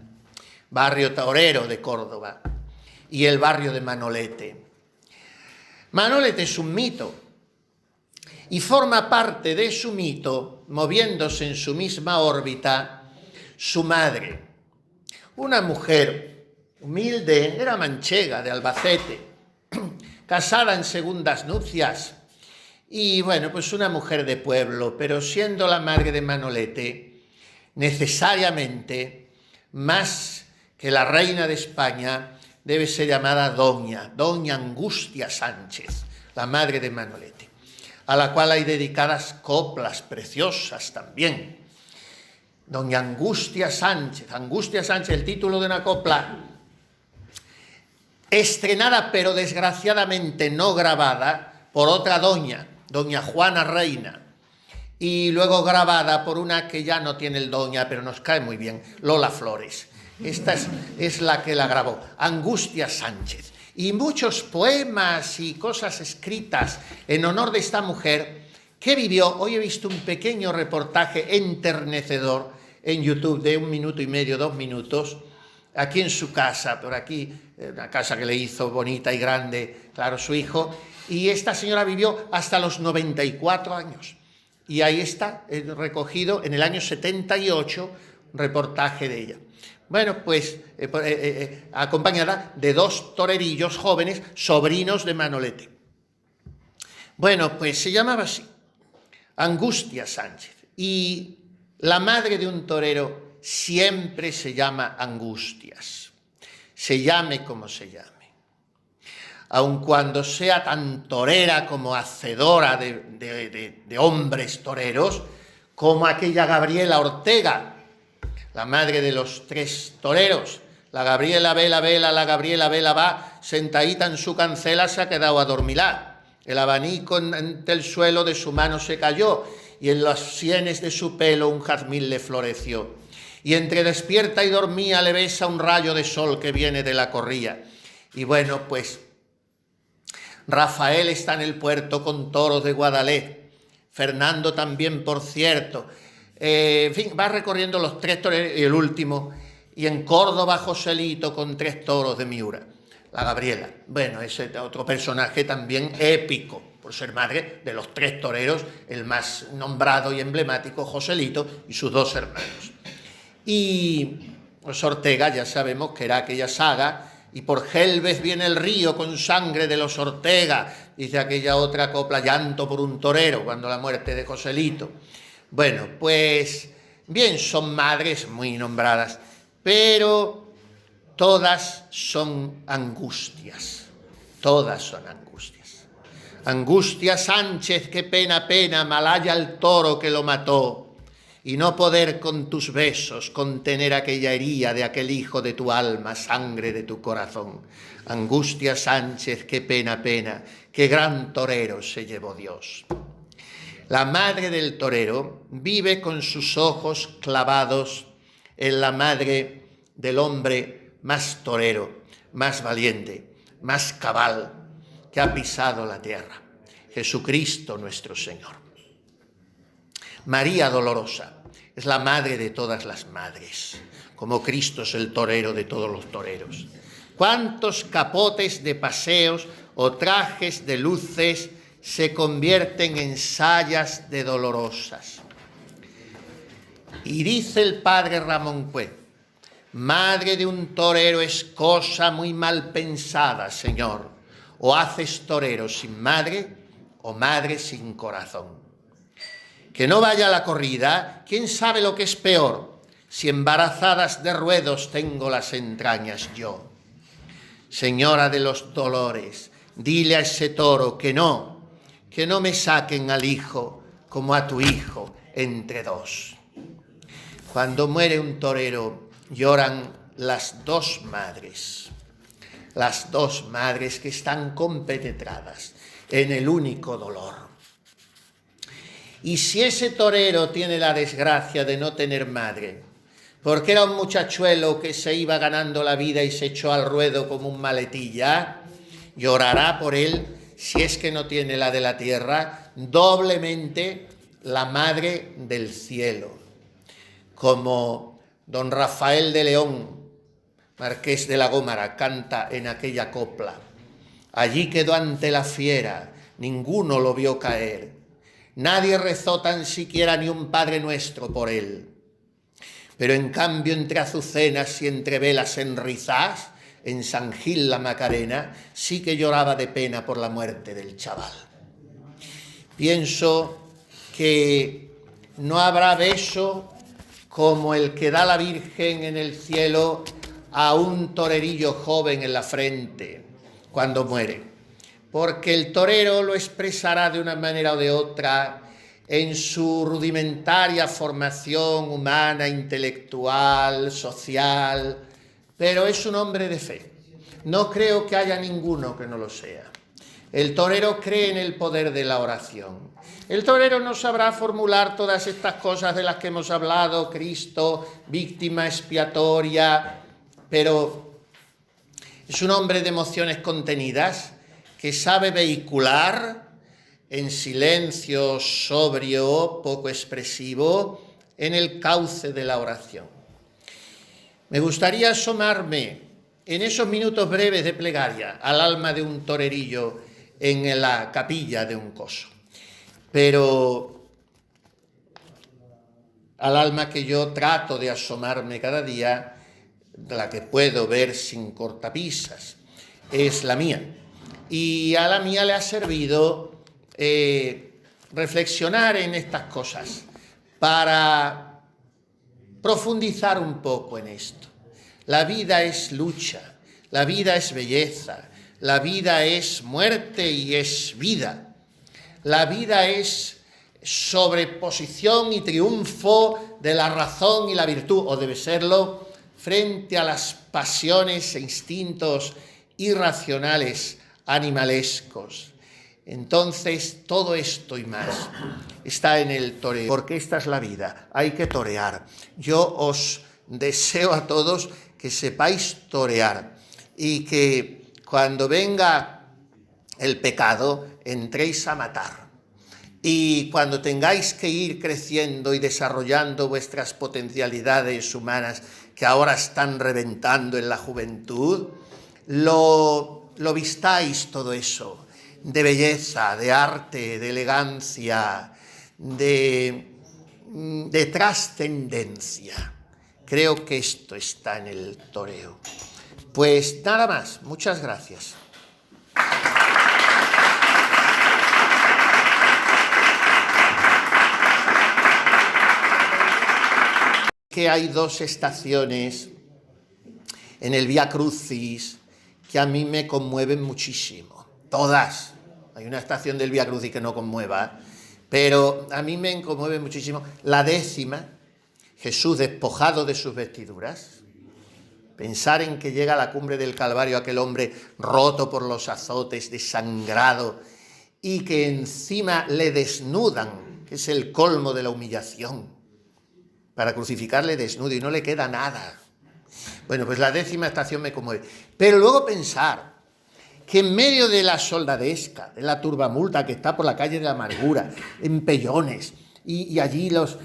barrio torero de Córdoba, y el barrio de Manolete. Manolete es un mito, y forma parte de su mito, moviéndose en su misma órbita, su madre, una mujer humilde, era manchega de Albacete, casada en segundas nupcias, y bueno, pues una mujer de pueblo, pero siendo la madre de Manolete, necesariamente más que la reina de España debe ser llamada Doña Angustia Sánchez, la madre de Manolete, a la cual hay dedicadas coplas preciosas también. Doña Angustia Sánchez, el título de una copla estrenada pero desgraciadamente no grabada por otra doña Juana Reina, y luego grabada por una que ya no tiene el doña, pero nos cae muy bien, Lola Flores. Esta es la que la grabó, Angustia Sánchez. Y muchos poemas y cosas escritas en honor de esta mujer que vivió. Hoy he visto un pequeño reportaje enternecedor en YouTube de 1 minuto y medio, 2 minutos, aquí en su casa, por aquí, una casa que le hizo bonita y grande, claro, su hijo, y esta señora vivió hasta los 94 años. Y ahí está recogido en el año 78, un reportaje de ella. Bueno, pues acompañada de 2 torerillos jóvenes, sobrinos de Manolete. Bueno, pues se llamaba así, Angustia Sánchez. Y la madre de un torero siempre se llama Angustias, se llame como se llame. Aun cuando sea tan torera como hacedora de hombres toreros, como aquella Gabriela Ortega, la madre de los 3 toreros. La Gabriela vela, la Gabriela vela va, sentadita en su cancela se ha quedado adormilada. El abanico ante el suelo de su mano se cayó, y en las sienes de su pelo un jazmín le floreció. Y entre despierta y dormía le besa un rayo de sol que viene de la corría. Y bueno, pues Rafael está en el puerto con toros de Guadalete. Fernando también, por cierto. En fin, va recorriendo los 3 toreros y el último. Y en Córdoba, Joselito con 3 toros de Miura. La Gabriela. Bueno, ese otro personaje también épico, por ser madre de los 3 toreros, el más nombrado y emblemático, Joselito, y sus 2 hermanos. Y pues Ortega, ya sabemos que era aquella saga, y por Gelbez viene el río con sangre de los Ortega, dice aquella otra copla, llanto por un torero, cuando la muerte de Joselito. Bueno, pues bien, son madres muy nombradas, pero todas son angustias, todas son angustias. Angustia Sánchez, qué pena, malhaya el toro que lo mató, y no poder con tus besos contener aquella herida de aquel hijo de tu alma, sangre de tu corazón. Angustia Sánchez, qué pena, qué gran torero se llevó Dios. La madre del torero vive con sus ojos clavados en la madre del hombre más torero, más valiente, más cabal que ha pisado la tierra, Jesucristo nuestro Señor. María Dolorosa es la madre de todas las madres, como Cristo es el torero de todos los toreros. ¿Cuántos capotes de paseos o trajes de luces se convierten en sayas de dolorosas? Y dice el padre Ramón Cue: madre de un torero es cosa muy mal pensada, Señor. O haces torero sin madre o madre sin corazón. Que no vaya a la corrida, quién sabe lo que es peor, si embarazadas de ruedos tengo las entrañas yo. Señora de los dolores, dile a ese toro que no me saquen al hijo como a tu hijo entre 2. Cuando muere un torero lloran las 2 madres que están compenetradas en el único dolor. Y si ese torero tiene la desgracia de no tener madre, porque era un muchachuelo que se iba ganando la vida y se echó al ruedo como un maletilla, llorará por él, si es que no tiene la de la tierra, doblemente la madre del cielo. Como don Rafael de León, marqués de la Gómara, canta en aquella copla: allí quedó ante la fiera, ninguno lo vio caer. Nadie rezó tan siquiera ni un Padre Nuestro por él. Pero en cambio entre azucenas y entre velas enrizadas, en San Gil la Macarena, sí que lloraba de pena por la muerte del chaval. Pienso que no habrá beso como el que da la Virgen en el cielo a un torerillo joven en la frente cuando muere, porque el torero lo expresará de una manera o de otra en su rudimentaria formación humana, intelectual, social, pero es un hombre de fe. No creo que haya ninguno que no lo sea. El torero cree en el poder de la oración. El torero no sabrá formular todas estas cosas de las que hemos hablado, Cristo, víctima expiatoria, pero es un hombre de emociones contenidas que sabe vehicular en silencio sobrio, poco expresivo, en el cauce de la oración. Me gustaría asomarme en esos minutos breves de plegaria al alma de un torerillo en la capilla de un coso, pero al alma que yo trato de asomarme cada día, la que puedo ver sin cortapisas, es la mía. Y a la mía le ha servido reflexionar en estas cosas para profundizar un poco en esto. La vida es lucha, la vida es belleza, la vida es muerte y es vida. La vida es sobreposición y triunfo de la razón y la virtud, o debe serlo, frente a las pasiones e instintos irracionales, animalescos. Entonces, todo esto y más está en el toreo, porque esta es la vida, hay que torear. Yo os deseo a todos que sepáis torear y que cuando venga el pecado entréis a matar. Y cuando tengáis que ir creciendo y desarrollando vuestras potencialidades humanas que ahora están reventando en la juventud, lo vistáis todo eso de belleza, de arte, de elegancia, de trascendencia. Creo que esto está en el toreo. Pues nada más, muchas gracias. Que hay dos estaciones en el Vía Crucis que a mí me conmueven muchísimo. Todas. Hay una estación del Vía Crucis que no conmueva, pero a mí me conmueve muchísimo. La 10ª, Jesús despojado de sus vestiduras. Pensar en que llega a la cumbre del Calvario aquel hombre roto por los azotes, desangrado, y que encima le desnudan, que es el colmo de la humillación, para crucificarle desnudo y no le queda nada. Bueno, pues la 10ª estación me conmueve. Pero luego pensar que en medio de la soldadesca, de la turbamulta que está por la calle de la amargura, en pellones, y allí los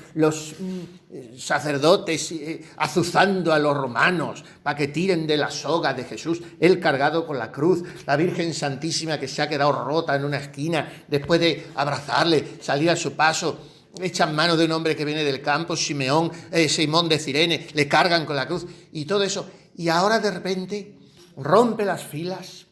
sacerdotes azuzando a los romanos para que tiren de la soga de Jesús, él cargado con la cruz, la Virgen Santísima que se ha quedado rota en una esquina después de abrazarle, salir a su paso, echan mano de un hombre que viene del campo, Simón de Cirene, le cargan con la cruz y todo eso. Y ahora de repente rompe las filas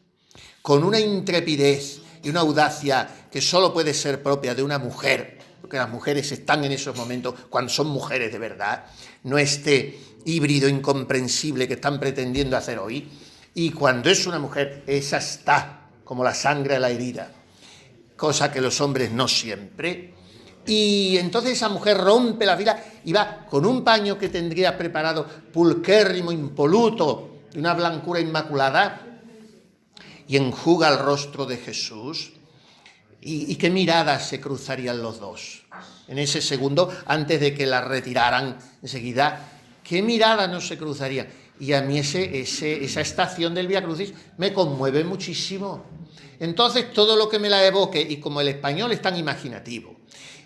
con una intrepidez y una audacia que solo puede ser propia de una mujer, porque las mujeres están en esos momentos cuando son mujeres de verdad, no este híbrido incomprensible que están pretendiendo hacer hoy. Y cuando es una mujer, esa está como la sangre a la herida, cosa que los hombres no siempre. Y entonces esa mujer rompe la fila y va con un paño que tendría preparado pulquérrimo, impoluto, de una blancura inmaculada, y enjuga el rostro de Jesús. ¿Y qué miradas se cruzarían los dos? En ese segundo, antes de que la retiraran enseguida, ¿qué miradas no se cruzarían? Y a mí esa estación del Vía Crucis me conmueve muchísimo. Entonces, todo lo que me la evoque, y como el español es tan imaginativo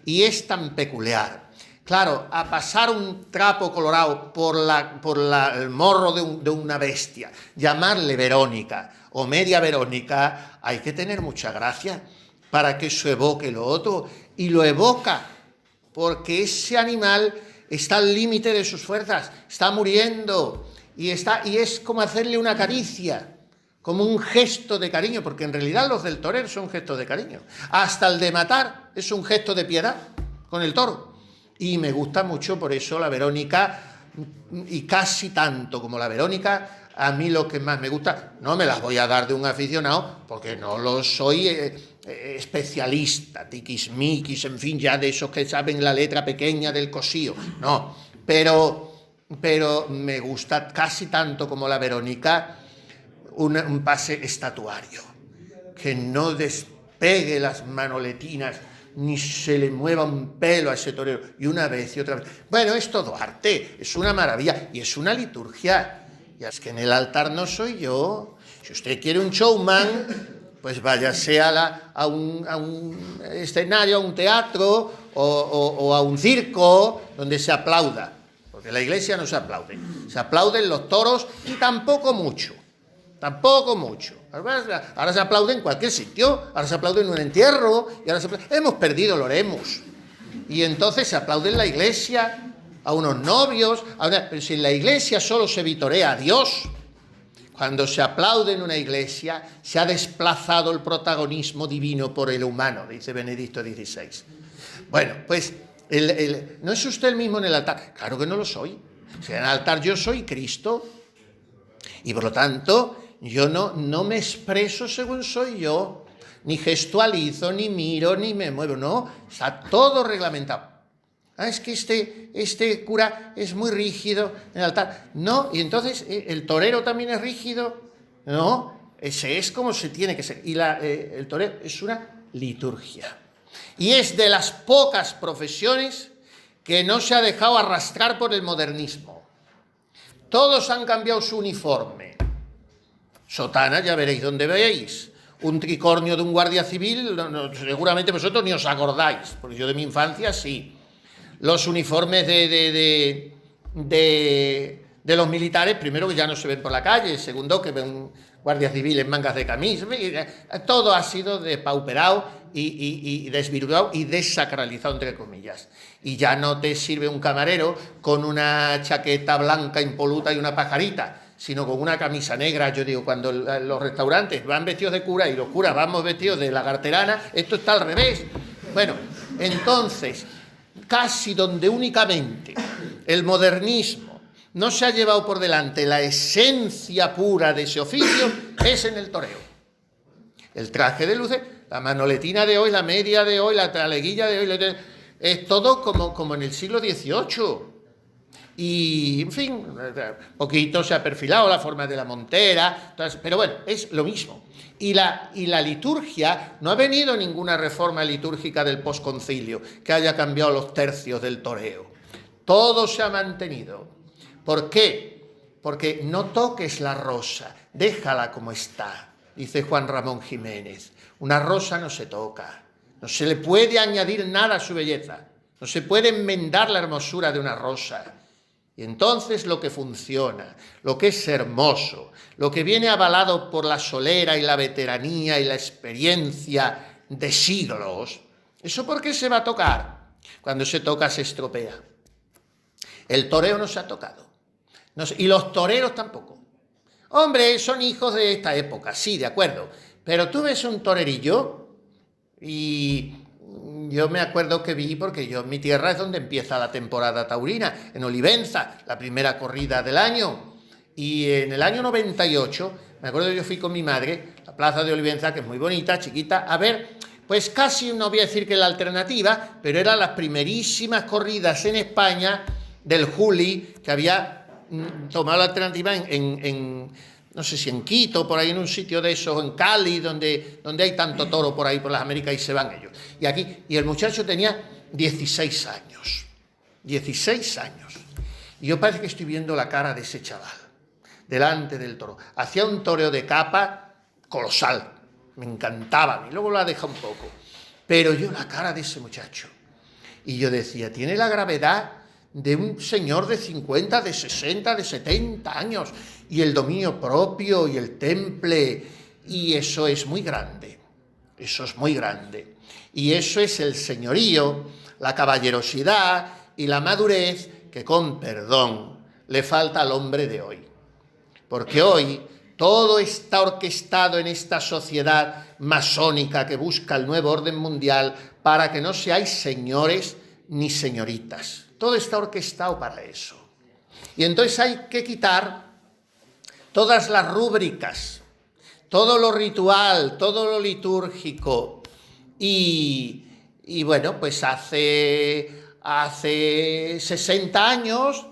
y es tan peculiar, claro, a pasar un trapo colorado por el morro de una bestia, llamarle Verónica o media Verónica, hay que tener mucha gracia para que eso evoque lo otro, y lo evoca, porque ese animal está al límite de sus fuerzas, está muriendo, y es como hacerle una caricia, como un gesto de cariño, porque en realidad los del torero son gestos de cariño. Hasta el de matar es un gesto de piedad con el toro. Y me gusta mucho por eso la Verónica, y casi tanto como la Verónica, a mí lo que más me gusta, no me las voy a dar de un aficionado, porque no lo soy especialista, tiquismiquis, en fin, ya de esos que saben la letra pequeña del cosío, no, pero me gusta casi tanto como la Verónica un pase estatuario, que no despegue las manoletinas, ni se le mueva un pelo a ese torero, y una vez y otra vez. Bueno, es todo arte, es una maravilla, y es una liturgia. Ya es que en el altar no soy yo. Si usted quiere un showman, pues váyase a un escenario, a un teatro, o a un circo, donde se aplauda. Porque en la iglesia no se aplaude. Se aplauden los toros, y tampoco mucho. Tampoco mucho. Ahora se aplaude en cualquier sitio, ahora se aplaude en un entierro, y ahora hemos perdido el oremus. Y entonces se aplaude en la iglesia a unos novios, pero si en la iglesia solo se vitorea a Dios, cuando se aplaude en una iglesia se ha desplazado el protagonismo divino por el humano, dice Benedicto XVI. Bueno, pues ¿no es usted el mismo en el altar? Claro que no lo soy. Si en el altar yo soy Cristo, y por lo tanto yo no me expreso según soy yo, ni gestualizo, ni miro, ni me muevo, no, está todo reglamentado. Es que este cura es muy rígido en el altar. No, y entonces el torero también es rígido. No, ese es como se tiene que ser. Y el torero es una liturgia. Y es de las pocas profesiones que no se ha dejado arrastrar por el modernismo. Todos han cambiado su uniforme. Sotana, ya veréis dónde veis. Un tricornio de un guardia civil, seguramente vosotros ni os acordáis, porque yo de mi infancia sí. Los uniformes de los militares, primero que ya no se ven por la calle, segundo que ven guardias civiles en mangas de camisa, todo ha sido depauperado y desvirtuado y desacralizado, entre comillas. Y ya no te sirve un camarero con una chaqueta blanca impoluta y una pajarita, sino con una camisa negra. Yo digo, cuando los restaurantes van vestidos de cura y los curas vamos vestidos de lagarterana, esto está al revés. Bueno, entonces, casi donde únicamente el modernismo no se ha llevado por delante la esencia pura de ese oficio, es en el toreo. El traje de luces, la manoletina de hoy, la media de hoy, la taleguilla de hoy, es todo como en el siglo XVIII. Y, en fin, poquito se ha perfilado la forma de la montera, pero bueno, es lo mismo. Y la liturgia, no ha venido ninguna reforma litúrgica del posconcilio que haya cambiado los tercios del toreo. Todo se ha mantenido. ¿Por qué? Porque no toques la rosa, déjala como está, dice Juan Ramón Jiménez. Una rosa no se toca, no se le puede añadir nada a su belleza, no se puede enmendar la hermosura de una rosa. Y entonces lo que funciona, lo que es hermoso, lo que viene avalado por la solera y la veteranía y la experiencia de siglos, ¿eso por qué se va a tocar? Cuando se toca se estropea. El toreo no se ha tocado. Y los toreros tampoco. Hombre, son hijos de esta época, sí, de acuerdo. Pero tú ves un torerillo y yo me acuerdo que vi, porque yo en mi tierra es donde empieza la temporada taurina, en Olivenza, la primera corrida del año. Y en el año 98, me acuerdo que yo fui con mi madre, a la plaza de Olivenza, que es muy bonita, chiquita, a ver, pues casi no voy a decir que la alternativa, pero eran las primerísimas corridas en España del Juli, que había tomado la alternativa no sé si en Quito, por ahí en un sitio de esos, en Cali, donde hay tanto toro por ahí, por las Américas, y se van ellos. Y el muchacho tenía 16 años. 16 años. Y yo parece que estoy viendo la cara de ese chaval, delante del toro. Hacía un toreo de capa colosal. Me encantaba a mí, luego lo ha dejado un poco. Pero yo la cara de ese muchacho. Y yo decía, tiene la gravedad de un señor de 50, de 60, de 70 años, y el dominio propio y el temple, y eso es muy grande, eso es muy grande, y eso es el señorío, la caballerosidad y la madurez que, con perdón, le falta al hombre de hoy, porque hoy todo está orquestado en esta sociedad masónica que busca el nuevo orden mundial para que no seáis señores ni señoritas. Todo está orquestado para eso. Y entonces hay que quitar todas las rúbricas, todo lo ritual, todo lo litúrgico. Y bueno, pues hace 60 años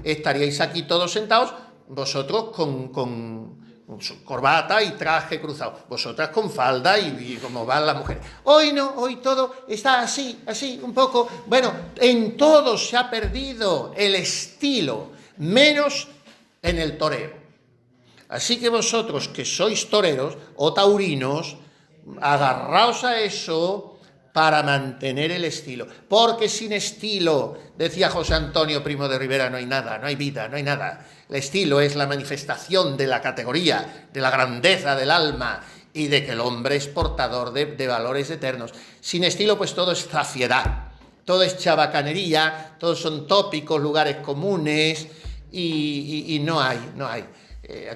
estaríais aquí todos sentados, vosotros con su corbata y traje cruzado, vosotras con falda y como van las mujeres. Hoy no, hoy todo está así, un poco. Bueno, en todo se ha perdido el estilo, menos en el toreo. Así que vosotros que sois toreros o taurinos, agarraos a eso para mantener el estilo, porque sin estilo, decía José Antonio Primo de Rivera, no hay nada, no hay vida, no hay nada. El estilo es la manifestación de la categoría, de la grandeza del alma y de que el hombre es portador de valores eternos. Sin estilo, pues todo es zafiedad, todo es chabacanería, todos son tópicos, lugares comunes y no hay.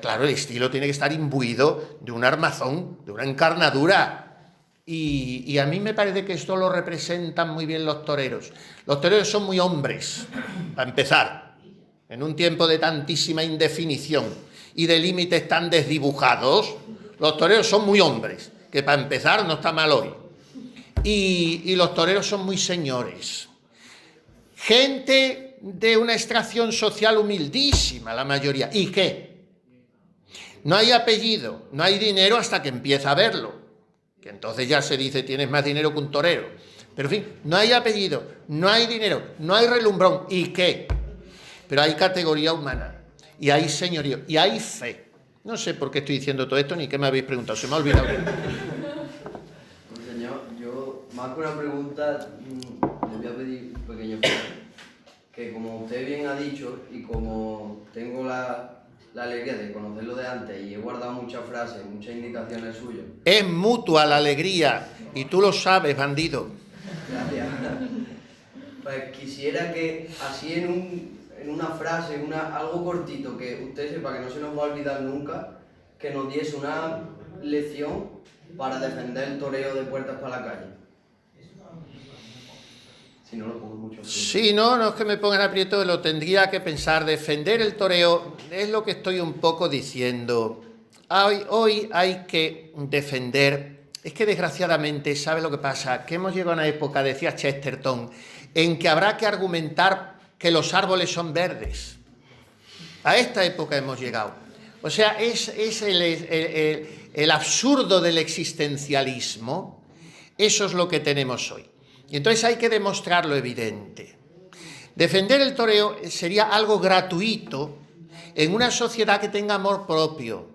Claro, el estilo tiene que estar imbuido de un armazón, de una encarnadura. Y a mí me parece que esto lo representan muy bien los toreros. Los toreros son muy hombres, para empezar, en un tiempo de tantísima indefinición y de límites tan desdibujados. Los toreros son muy hombres, que para empezar no está mal hoy. Y los toreros son muy señores. Gente de una extracción social humildísima, la mayoría. ¿Y qué? No hay apellido, no hay dinero hasta que empieza a verlo. Que entonces ya se dice, tienes más dinero que un torero. Pero en fin, no hay apellido, no hay dinero, no hay relumbrón. ¿Y qué? Pero hay categoría humana, y hay señorío, y hay fe. No sé por qué estoy diciendo todo esto, ni qué me habéis preguntado, se me ha olvidado. Señor, yo más que una pregunta, le voy a pedir un pequeño favor. Que como usted bien ha dicho, y como tengo la alegría de conocerlo de antes y he guardado muchas frases, muchas indicaciones suyas. Es mutua la alegría, y tú lo sabes, bandido. Gracias. Pues quisiera que así en una frase, algo cortito, que usted sepa que no se nos va a olvidar nunca, que nos diese una lección para defender el toreo de puertas para la calle. Si no lo pongo mucho aprieto. Sí, no es que me pongan aprieto, lo tendría que pensar. Defender el toreo es lo que estoy un poco diciendo. Hoy hay que defender. Es que desgraciadamente, ¿sabe lo que pasa? Que hemos llegado a una época, decía Chesterton, en que habrá que argumentar que los árboles son verdes. A esta época hemos llegado. O sea, es el absurdo del existencialismo. Eso es lo que tenemos hoy. Y entonces hay que demostrar lo evidente. Defender el toreo sería algo gratuito en una sociedad que tenga amor propio.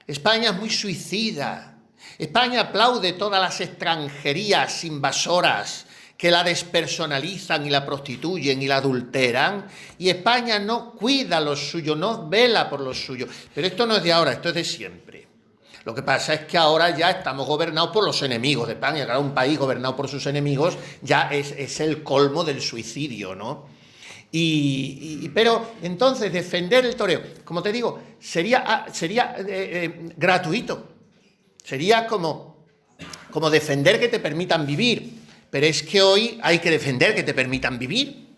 España es muy suicida. España aplaude todas las extranjerías invasoras que la despersonalizan y la prostituyen y la adulteran. Y España no cuida lo suyo, no vela por lo suyo. Pero esto no es de ahora, esto es de siempre. Lo que pasa es que ahora ya estamos gobernados por los enemigos de España. Claro, un país gobernado por sus enemigos ya es el colmo del suicidio, ¿no? Pero entonces defender el toreo, como te digo, sería gratuito. Sería como defender que te permitan vivir. Pero es que hoy hay que defender que te permitan vivir.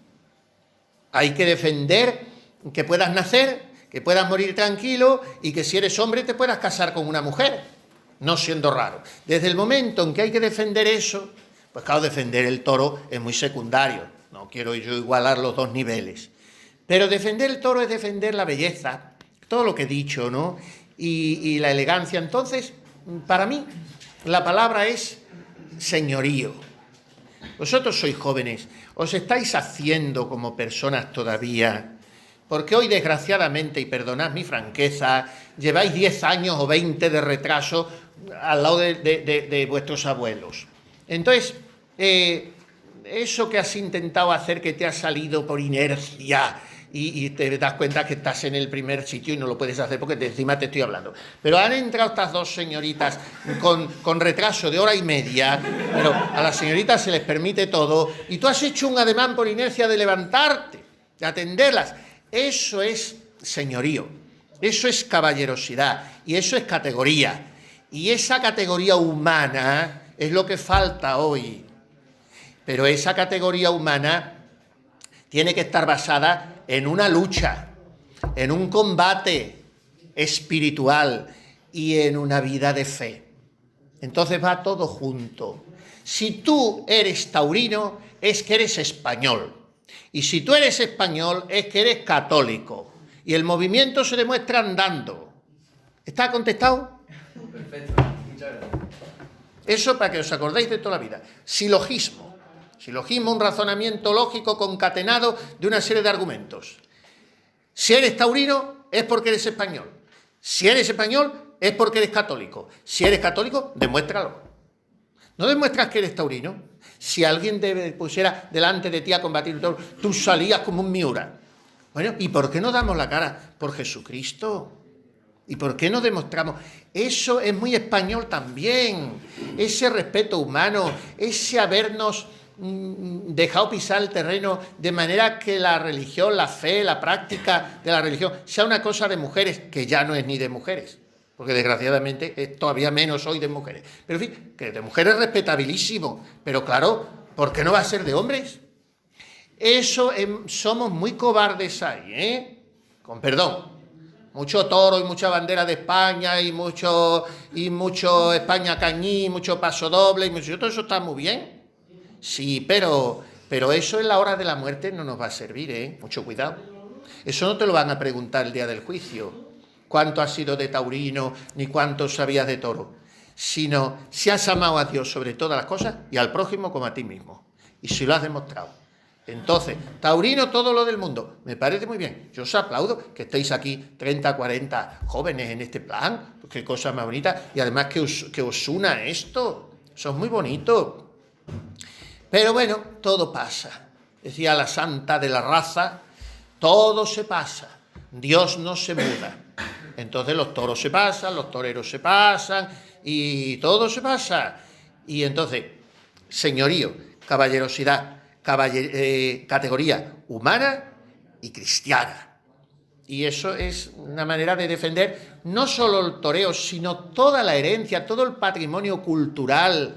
Hay que defender que puedas nacer, que puedas morir tranquilo y que si eres hombre te puedas casar con una mujer, no siendo raro. Desde el momento en que hay que defender eso, pues claro, defender el toro es muy secundario. No quiero yo igualar los dos niveles. Pero defender el toro es defender la belleza, todo lo que he dicho, ¿no? Y la elegancia. Entonces, para mí, la palabra es señorío. Vosotros sois jóvenes, os estáis haciendo como personas todavía. Porque hoy, desgraciadamente, y perdonad mi franqueza, lleváis 10 años o 20 de retraso al lado de vuestros abuelos. Entonces, eso que has intentado hacer, que te ha salido por inercia y te das cuenta que estás en el primer sitio y no lo puedes hacer porque encima te estoy hablando. Pero han entrado estas dos señoritas con retraso de hora y media, pero a las señoritas se les permite todo, y tú has hecho un ademán por inercia de levantarte, de atenderlas. Eso es señorío, eso es caballerosidad y eso es categoría. Y esa categoría humana es lo que falta hoy. Pero esa categoría humana tiene que estar basada en una lucha, en un combate, espiritual y en una vida de fe. Entonces va todo junto. Si tú eres taurino, es que eres español. Y si tú eres español, es que eres católico. Y el movimiento se demuestra andando. ¿Está contestado? Perfecto, muchas gracias. Eso para que os acordéis de toda la vida. Silogismo. Silogismo, un razonamiento lógico concatenado de una serie de argumentos. Si eres taurino, es porque eres español. Si eres español, es porque eres católico. Si eres católico, demuéstralo. ¿No demuestras que eres taurino? Si alguien te pusiera delante de ti a combatir un toro, tú salías como un Miura. Bueno, ¿y por qué no damos la cara por Jesucristo? ¿Y por qué no demostramos? Eso es muy español también. Ese respeto humano, ese habernos dejado pisar el terreno de manera que la religión, la fe, la práctica de la religión sea una cosa de mujeres, que ya no es ni de mujeres, porque desgraciadamente es todavía menos hoy de mujeres. Pero en fin, que de mujeres es respetabilísimo, pero claro, ¿por qué no va a ser de hombres? Eso somos muy cobardes ahí, ¿eh? Con perdón. Mucho toro y mucha bandera de España y mucho España cañí, mucho paso doble, y todo eso está muy bien. Sí, pero eso en la hora de la muerte no nos va a servir, ¿eh? Mucho cuidado. Eso no te lo van a preguntar el día del juicio. Cuánto has sido de taurino, ni cuánto sabías de toro. Sino si has amado a Dios sobre todas las cosas y al prójimo como a ti mismo. Y si lo has demostrado. Entonces, taurino todo lo del mundo, me parece muy bien. Yo os aplaudo que estéis aquí 30, 40 jóvenes en este plan, qué cosa más bonita, y además que os una esto, eso es muy bonito. Pero bueno, todo pasa. Decía la santa de la raza, todo se pasa, Dios no se muda. Entonces los toros se pasan, los toreros se pasan, y todo se pasa. Y entonces, señorío, caballerosidad, categoría humana y cristiana. Y eso es una manera de defender no solo el toreo, sino toda la herencia, todo el patrimonio cultural.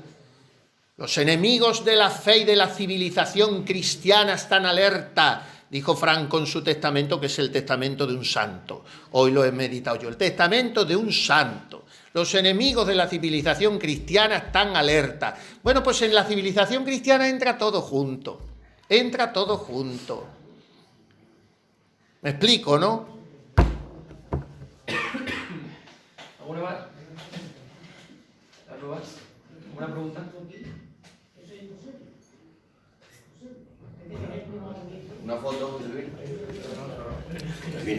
Los enemigos de la fe y de la civilización cristiana están alerta, dijo Franco en su testamento, que es el testamento de un santo. Hoy lo he meditado yo, el testamento de un santo. Los enemigos de la civilización cristiana están alerta. Bueno, pues en la civilización cristiana entra todo junto. Entra todo junto. ¿Me explico, no? ¿Alguna más? ¿Algo más? ¿Alguna pregunta? Una foto,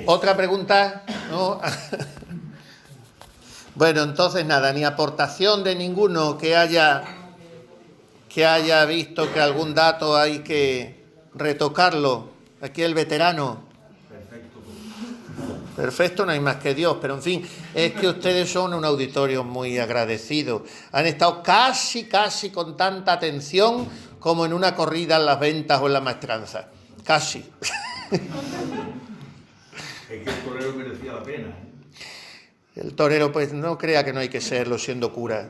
¿Otra pregunta? ¿No? Bueno, entonces nada, ni aportación de ninguno que haya visto que algún dato hay que retocarlo. Aquí el veterano. Perfecto, no hay más que Dios, pero en fin, es que ustedes son un auditorio muy agradecido. Han estado casi con tanta atención como en una corrida en las ventas o en la maestranza. Casi. Es que el torero merecía la pena. El torero, pues no crea que no hay que serlo siendo cura.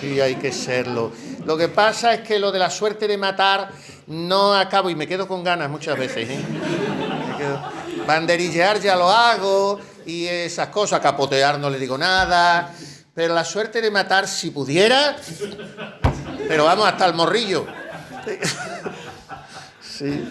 Sí hay que serlo. Lo que pasa es que lo de la suerte de matar no acabo y me quedo con ganas muchas veces, ¿eh? Banderillear ya lo hago y esas cosas, capotear no le digo nada. Pero la suerte de matar, si pudiera, pero vamos hasta el morrillo. Sí.